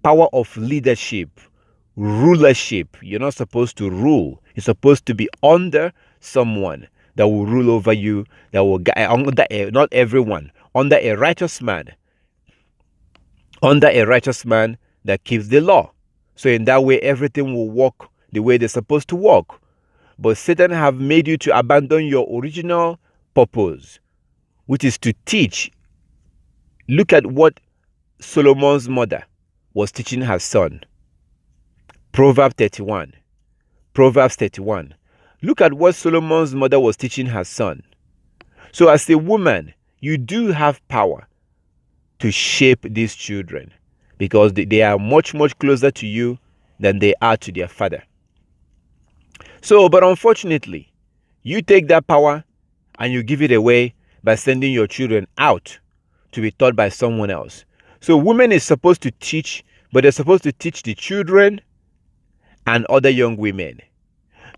power of leadership, rulership. You're not supposed to rule. You're supposed to be under someone that will rule over you, that will not everyone, under a righteous man, that keeps the law. So in that way, everything will work the way they're supposed to work. But Satan have made you to abandon your original purpose, which is to teach. Look at what Solomon's mother was teaching her son. Proverbs 31. Look at what Solomon's mother was teaching her son. So as a woman, you do have power to shape these children, because they are much, much closer to you than they are to their father. So, but unfortunately, you take that power and you give it away by sending your children out to be taught by someone else. So women is supposed to teach, but they're supposed to teach the children and other young women.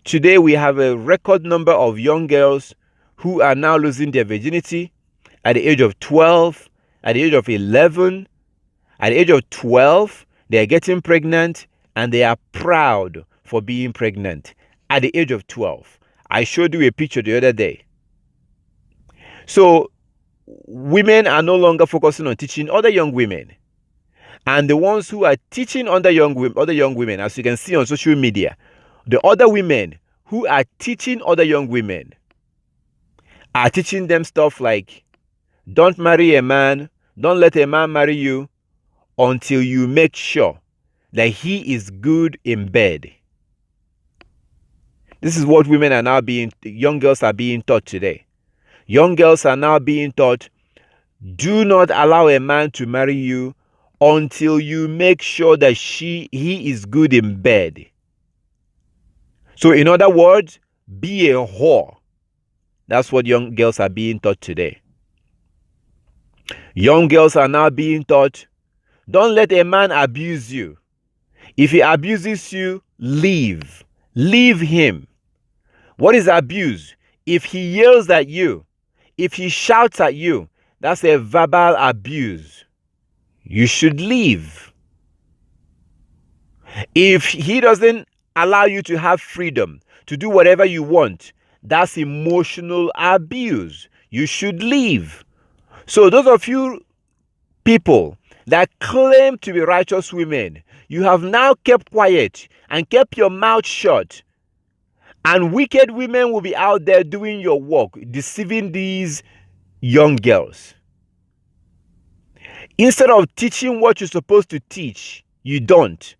Today we have a record number of young girls who are now losing their virginity at the age of 12, at the age of 11. At the age of 12, they are getting pregnant and they are proud for being pregnant at the age of 12. I showed you a picture the other day. So women are no longer focusing on teaching other young women. And the ones who are teaching other young women, as you can see on social media, the other women who are teaching other young women are teaching them stuff like, don't marry a man, don't let a man marry you until you make sure that he is good in bed. This is what young girls are being taught today. Young girls are now being taught, do not allow a man to marry you until you make sure that he is good in bed. So in other words, be a whore. That's what young girls are being taught today. Young girls are now being taught, don't let a man abuse you. If he abuses you, leave. Leave him. What is abuse? If he yells at you, if he shouts at you, that's a verbal abuse. You should leave. If he doesn't allow you to have freedom to do whatever you want, that's emotional abuse. You should leave. So those of you people that claim to be righteous women, you have now kept quiet and kept your mouth shut. And wicked women will be out there doing your work, deceiving these young girls. Instead of teaching what you're supposed to teach, you don't.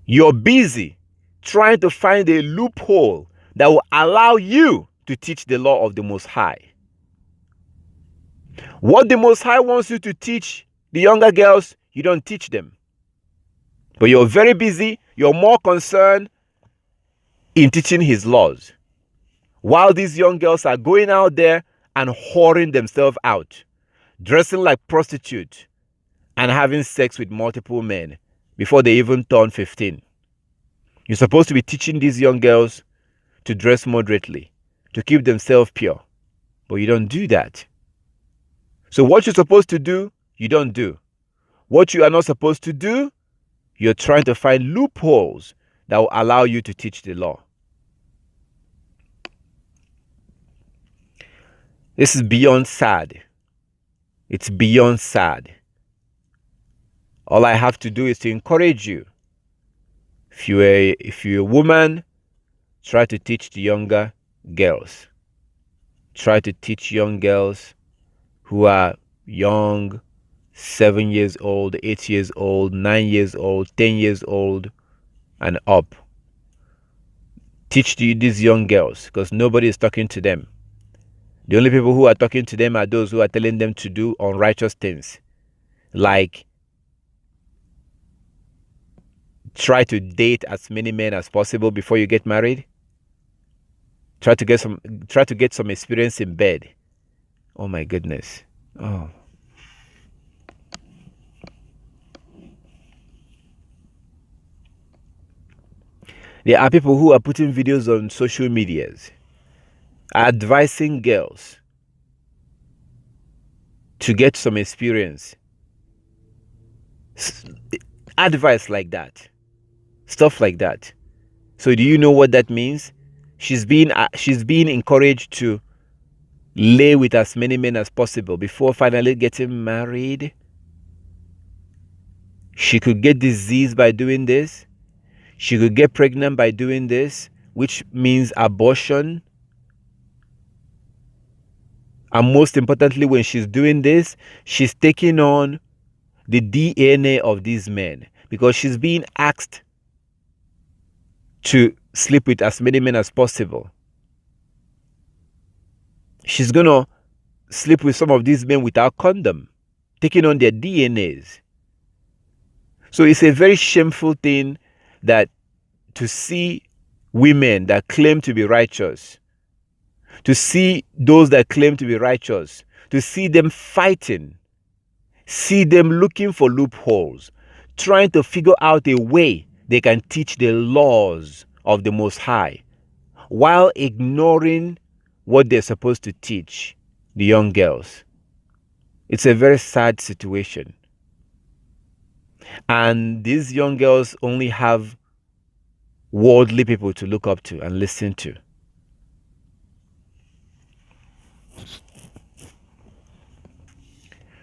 You're busy trying to find a loophole that will allow you to teach the law of the Most High. What the Most High wants you to teach the younger girls, you don't teach them. But you're very busy. You're more concerned in teaching his laws, while these young girls are going out there and whoring themselves out, dressing like prostitutes and having sex with multiple men before they even turn 15. You're supposed to be teaching these young girls to dress moderately, to keep themselves pure, but you don't do that. So what you're supposed to do, you don't do. What you are not supposed to do, you're trying to find loopholes that will allow you to teach the law. This is beyond sad. It's beyond sad. All I have to do is to encourage you. If you're a woman, try to teach the younger girls. Try to teach young girls who are young, 7 years old, 8 years old, 9 years old, 10 years old, and up. Teach these young girls, because nobody is talking to them. The only people who are talking to them are those who are telling them to do unrighteous things, like try to date as many men as possible before you get married. Try to get some experience in bed. Oh my goodness. Oh. There are people who are putting videos on social medias advising girls to get some experience. Advice like that. Stuff like that. So do you know what that means? She's being encouraged to lay with as many men as possible before finally getting married. She could get disease by doing this. She could get pregnant by doing this, which means abortion. And most importantly, when she's doing this, she's taking on the DNA of these men, because she's being asked to sleep with as many men as possible. She's going to sleep with some of these men without condom, taking on their DNAs. So it's a very shameful thing that to see women that claim to be righteous, to see those that claim to be righteous, to see them fighting, see them looking for loopholes, trying to figure out a way they can teach the laws of the Most High, while ignoring what they're supposed to teach the young girls. It's a very sad situation. And these young girls only have worldly people to look up to and listen to.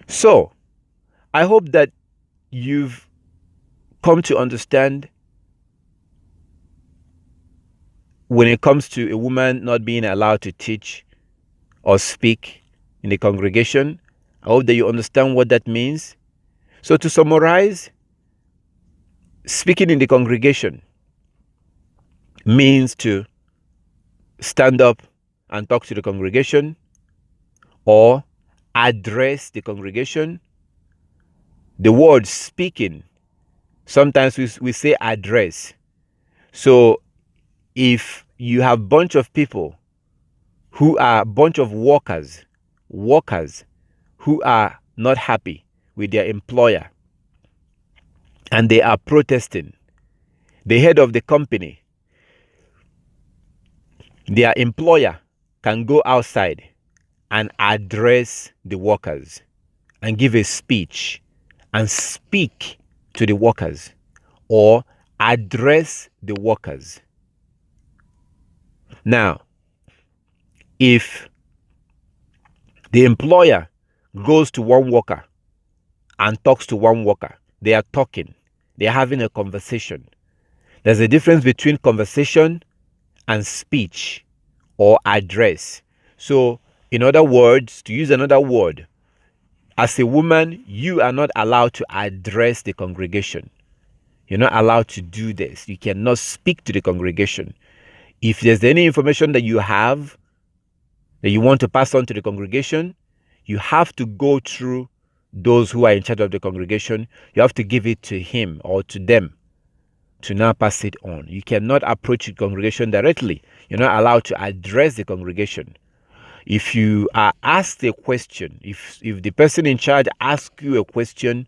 So, I hope that you've come to understand when it comes to a woman not being allowed to teach or speak in the congregation. I hope that you understand what that means. So to summarize, speaking in the congregation means to stand up and talk to the congregation or address the congregation. The word speaking, sometimes we say address. So if you have a bunch of people who are a bunch of workers who are not happy with their employer and they are protesting, the head of the company Their employer can go outside and address the workers and give a speech and speak to the workers or address the workers. Now, if the employer goes to one worker and talks to one worker, they are talking, they are having a conversation. There's a difference between conversation and speech or address. So, in other words, to use another word, as a woman, you are not allowed to address the congregation. You're not allowed to do this. You cannot speak to the congregation. If there's any information that you have that you want to pass on to the congregation, you have to go through those who are in charge of the congregation. You have to give it to him or to them to now pass it on. You cannot approach the congregation directly. You're not allowed to address the congregation. If you are asked a question, if the person in charge asks you a question,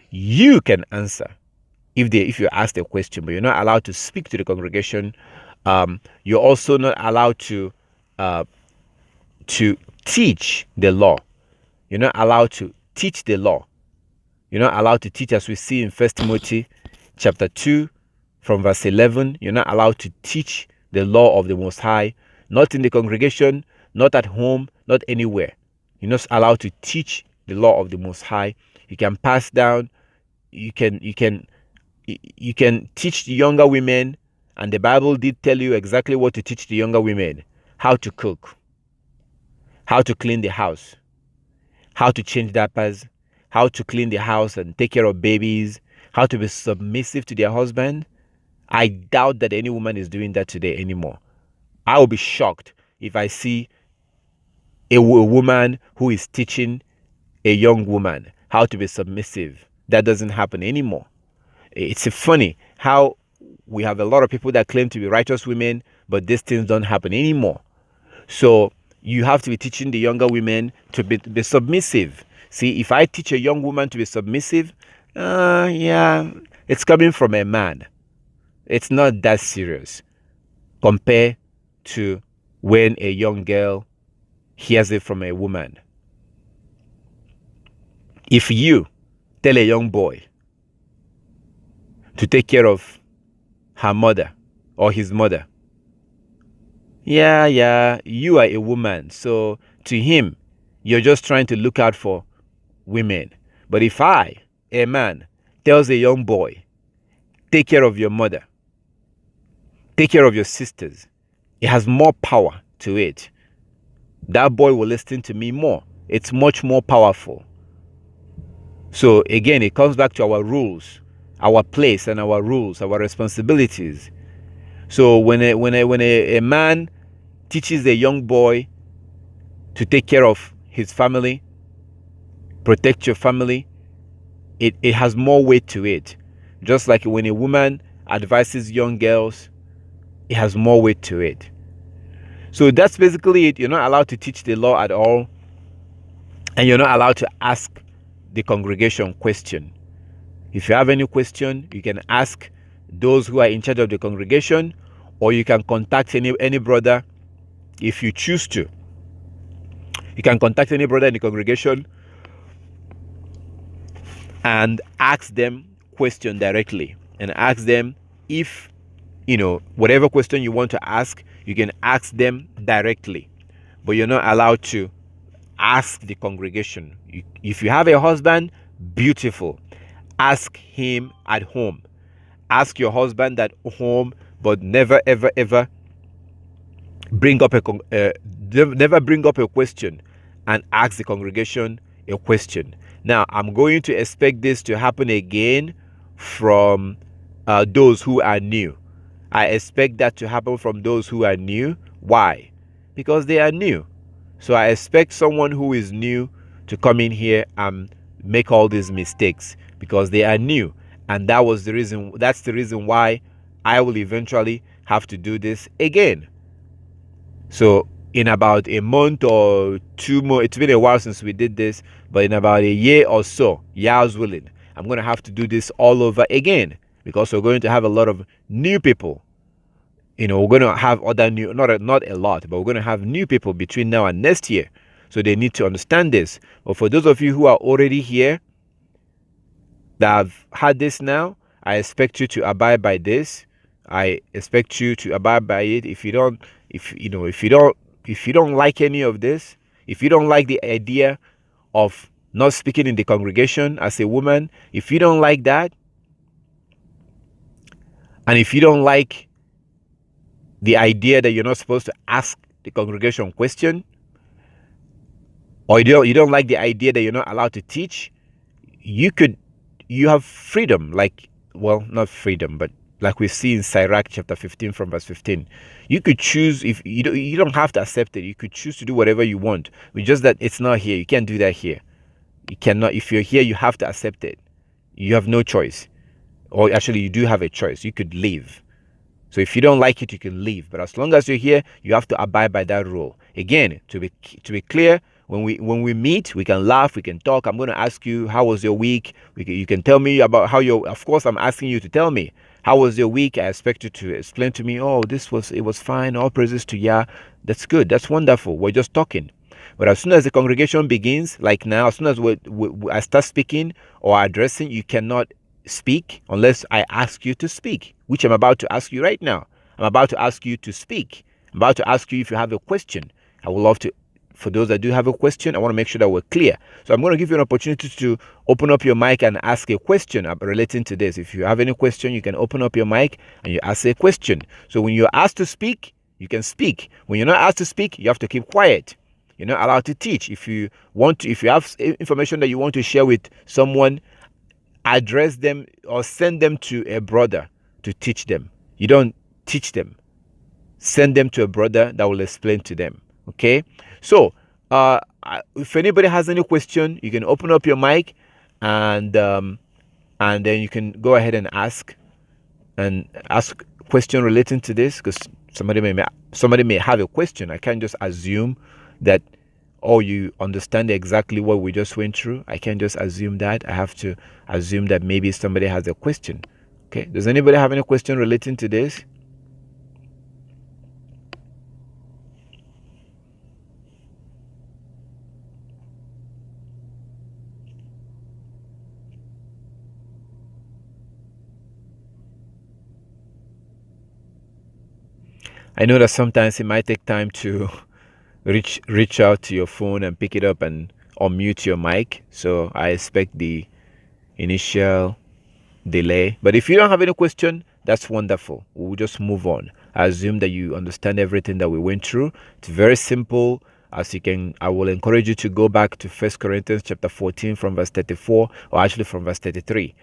you can answer. If you're asked a question, but you're not allowed to speak to the congregation. You're also not allowed to teach the law. You're not allowed to teach the law. You're not allowed to teach, as we see in 1 Timothy chapter 2 from verse 11. You're not allowed to teach the law of the Most High, not in the congregation, not at home, not anywhere. You're not allowed to teach the law of the Most High. You can pass down, you can teach the younger women, and the Bible did tell you exactly what to teach the younger women: how to cook, how to clean the house, how to change diapers, how to clean the house and take care of babies, how to be submissive to their husband. I doubt that any woman is doing that today anymore. I will be shocked if I see a woman who is teaching a young woman how to be submissive. That doesn't happen anymore. It's funny how we have a lot of people that claim to be righteous women, but these things don't happen anymore. So you have to be teaching the younger women to be submissive. See, if I teach a young woman to be submissive, it's coming from a man. It's not that serious compared to when a young girl hears it from a woman. If you tell a young boy to take care of her mother or his mother, you are a woman, so to him, you're just trying to look out for women. But if I, a man, tells a young boy, take care of your mother, take care of your sisters, it has more power to it. That boy will listen to me more. It's much more powerful. So again, it comes back to our rules, our place and our rules, our responsibilities. So when a man teaches a young boy to take care of his family, protect your family, it has more weight to it. Just like when a woman advises young girls, it has more weight to it. So that's basically it. You're not allowed to teach the law at all, and you're not allowed to ask the congregation question. If you have any question, you can ask those who are in charge of the congregation, or you can contact any brother if you choose to. You can contact any brother in the congregation and ask them question directly, and ask them if, whatever question you want to ask, you can ask them directly. But you're not allowed to ask the congregation. If you have a husband, beautiful. Ask him at home. Ask your husband at home, but never ever bring up never bring up a question and ask the congregation a question. Now, I'm going to expect this to happen again from those who are new. I expect that to happen from those who are new. Why? Because they are new. So I expect someone who is new to come in here and make all these mistakes because they are new. And that's the reason why I will eventually have to do this again. So in about a month or 2 more, it's been a while since we did this, but in about a year or so, Yah's willing, I'm going to have to do this all over again because we're going to have a lot of new people We're going to have other new, not a lot, but we're going to have new people between now and next year. So they need to understand this. But for those of you who are already here that have had this now, I expect you to abide by this. I expect you to abide by it. If you don't, if you don't like any of this, if you don't like the idea of not speaking in the congregation as a woman, if you don't like that, and if you don't like the idea that you're not supposed to ask the congregation question, or you don't like the idea that you're not allowed to teach, you have freedom, not freedom, but like we see in Sirach chapter 15 from verse 15. You could choose, if you don't have to accept it, you could choose to do whatever you want. It's just that it's not here. You can't do that here. You cannot. If you're here, you have to accept it. You have no choice. Or actually, you do have a choice. You could leave. So if you don't like it, you can leave. But as long as you're here, you have to abide by that rule. Again, to be clear, when we meet, we can laugh, we can talk. I'm going to ask you, how was your week? You can tell me about how your. Of course, I'm asking you to tell me how was your week. I expect you to explain to me. Oh, it was fine. All praises to Yah. That's good. That's wonderful. We're just talking. But as soon as the congregation begins, like now, as soon as I start speaking or addressing, you cannot speak unless I ask you to speak, which I'm about to ask you right now. I'm about to ask you to speak. I'm about to ask you if you have a question. I would love to, for those that do have a question, I want to make sure that we're clear. So I'm going to give you an opportunity to open up your mic and ask a question relating to this. If you have any question, you can open up your mic and you ask a question. So when you're asked to speak, you can speak. When you're not asked to speak, you have to keep quiet. You're not allowed to teach. If you have information that you want to share with someone, address them or send them to a brother to teach them. You don't teach them. Send them to a brother that will explain to them. Okay? So, if anybody has any question, you can open up your mic and then you can go ahead and ask question relating to this, because somebody may have a question. I can't just assume that you understand exactly what we just went through. I can't just assume that. I have to assume that maybe somebody has a question. Okay, does anybody have any question relating to this? I know that sometimes it might take time to reach out to your phone and pick it up and unmute your mic. So I expect the initial delay. But if you don't have any question, that's wonderful. We'll just move on. I assume that you understand everything that we went through. It's very simple. I will encourage you to go back to 1 Corinthians chapter 14 from verse 34, or actually from verse 33.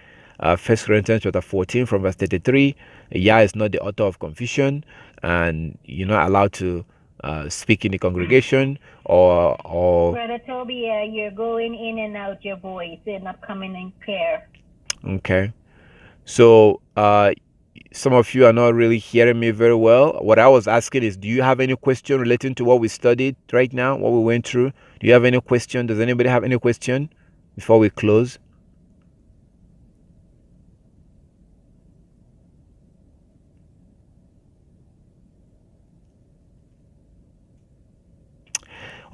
1 Corinthians chapter 14 from verse 33. Yah is not the author of confusion, and you're not allowed to speak in the congregation or Brother Toby, you're going in and out your voice. You're not coming in clear. Okay. So some of you are not really hearing me very well. What I was asking is, do you have any question relating to what we studied right now, what we went through? Do you have any question? Does anybody have any question before we close?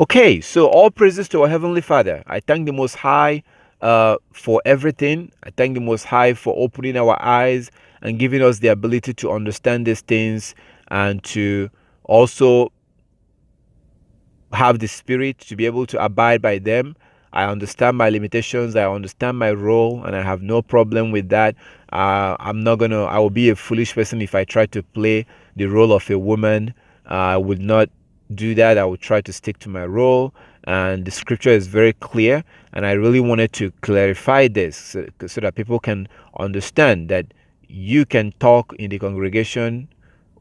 Okay, so all praises to our Heavenly Father. I thank the Most High for everything. I thank the Most High for opening our eyes and giving us the ability to understand these things and to also have the spirit to be able to abide by them. I understand my limitations. I understand my role, and I have no problem with that. I will be a foolish person if I try to play the role of a woman. I would not do that. I would try to stick to my role, and the scripture is very clear, and I really wanted to clarify this so that people can understand that you can talk in the congregation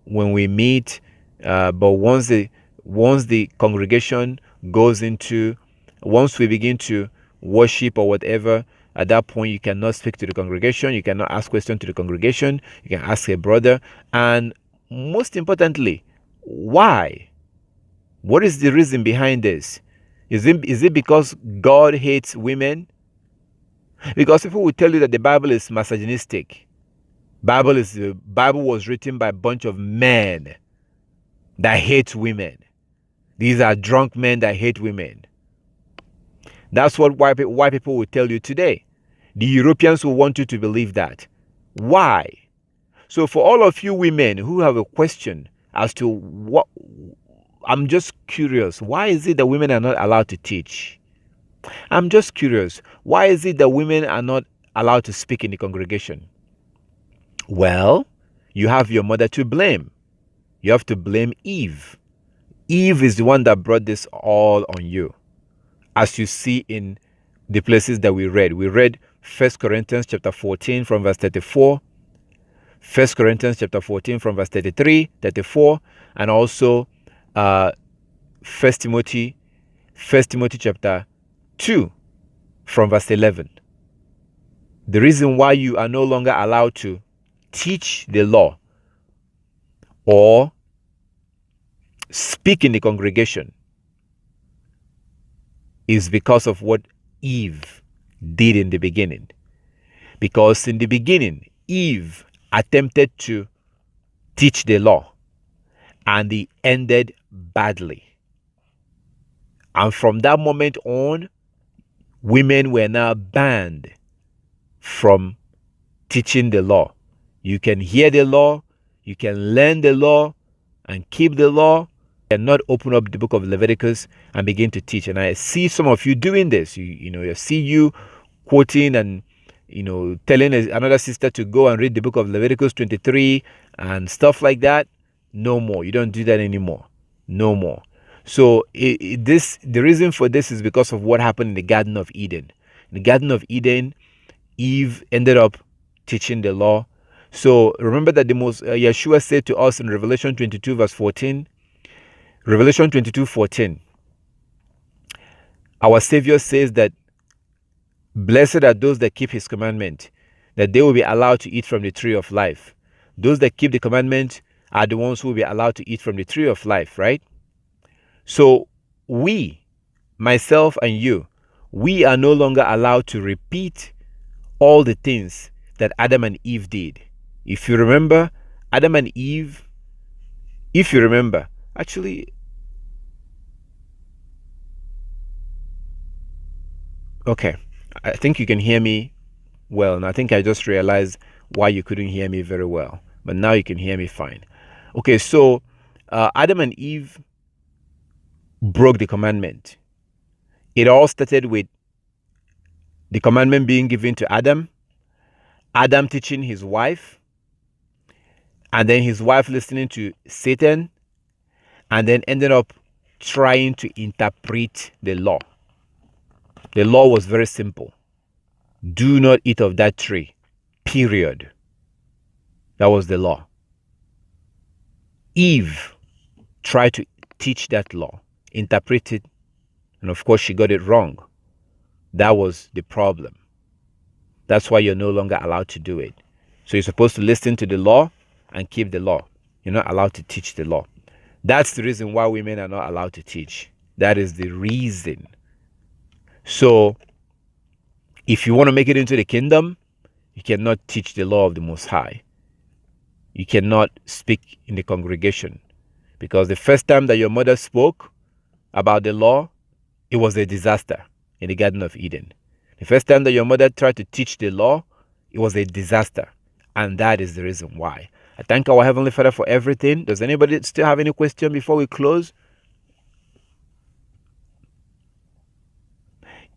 when we meet, but once the congregation goes into, once we begin to worship or whatever, at that point you cannot speak to the congregation, you cannot ask questions to the congregation, you can ask a brother. And most importantly, why? What is the reason behind this? Is it because God hates women? Because people will tell you that the Bible is misogynistic. Bible was written by a bunch of men that hate women. These are drunk men that hate women. That's what white people will tell you today. The Europeans will want you to believe that. Why? So for all of you women who have a question as to what, I'm just curious, why is it that women are not allowed to teach? I'm just curious, why is it that women are not allowed to speak in the congregation? Well, you have your mother to blame. You have to blame Eve. Eve is the one that brought this all on you. As you see in the places that we read 1 Corinthians chapter 14 from verse 34, 1 Corinthians chapter 14 from verse 33, 34, and also 1 Timothy chapter 2 from verse 11. The reason why you are no longer allowed to teach the law or speak in the congregation is because of what Eve did in the beginning. Because in the beginning, Eve attempted to teach the law and it ended badly. And from that moment on, women were now banned from teaching the law. You can hear the law, you can learn the law and keep the law, and not open up the book of Leviticus and begin to teach. And I see some of you doing this. I see you quoting and telling another sister to go and read the book of Leviticus 23 and stuff like that. No more. You don't do that anymore. No more. So the reason for this is because of what happened in the Garden of Eden. In the Garden of Eden, Eve ended up teaching the law. So remember that Yeshua said to us in Revelation 22 verse 14, Revelation 22:14, our Savior says that blessed are those that keep his commandment, that they will be allowed to eat from the tree of life. Those that keep the commandment are the ones who will be allowed to eat from the tree of life, right? So we, myself and you, we are no longer allowed to repeat all the things that Adam and Eve did. If you remember, Adam and Eve, actually, okay, I think you can hear me well. And I think I just realized why you couldn't hear me very well. But now you can hear me fine. Okay, so Adam and Eve broke the commandment. It all started with the commandment being given to Adam, Adam teaching his wife, and then his wife listening to Satan, and then ended up trying to interpret the law. The law was very simple. Do not eat of that tree. Period. That was the law. Eve tried to teach that law, interpret it, and of course she got it wrong. That was the problem. That's why you're no longer allowed to do it. So you're supposed to listen to the law and keep the law. You're not allowed to teach the law. That's the reason why women are not allowed to teach. That is the reason. So if you want to make it into the kingdom, you cannot teach the law of the Most High. You cannot speak in the congregation, because the first time that your mother spoke about the law, it was a disaster in the Garden of Eden. The first time that your mother tried to teach the law, it was a disaster. And that is the reason why. I thank our Heavenly Father for everything. Does anybody still have any question before we close?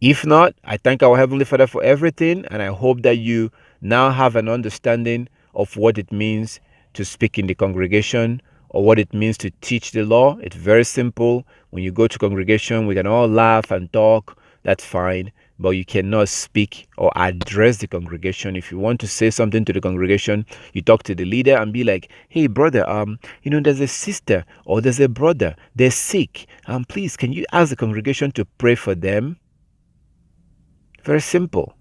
If not, I thank our Heavenly Father for everything, and I hope that you now have an understanding of what it means to speak in the congregation or what it means to teach the law. It's very simple. When you go to congregation, we can all laugh and talk. That's fine. But you cannot speak or address the congregation. If you want to say something to the congregation, you talk to the leader and be like, hey, brother, there's a sister or there's a brother, they're sick. Please, can you ask the congregation to pray for them? Very simple.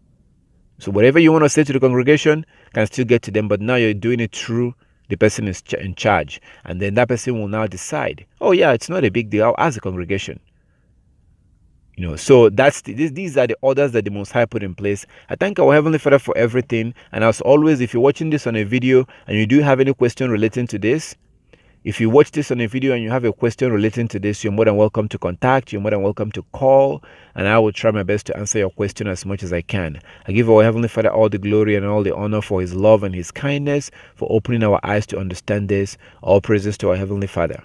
So whatever you want to say to the congregation can still get to them, but now you're doing it through the person is in charge. And then that person will now decide, oh yeah, it's not a big deal. I'll ask the congregation. So these are the orders that the Most High put in place. I thank our Heavenly Father for everything. And as always, if you're watching this on a video and you do have any question relating to this, if you watch this on a video and you have a question relating to this, you're more than welcome to contact. You're more than welcome to call, and I will try my best to answer your question as much as I can. I give our Heavenly Father all the glory and all the honor for His love and His kindness, for opening our eyes to understand this. All praises to our Heavenly Father.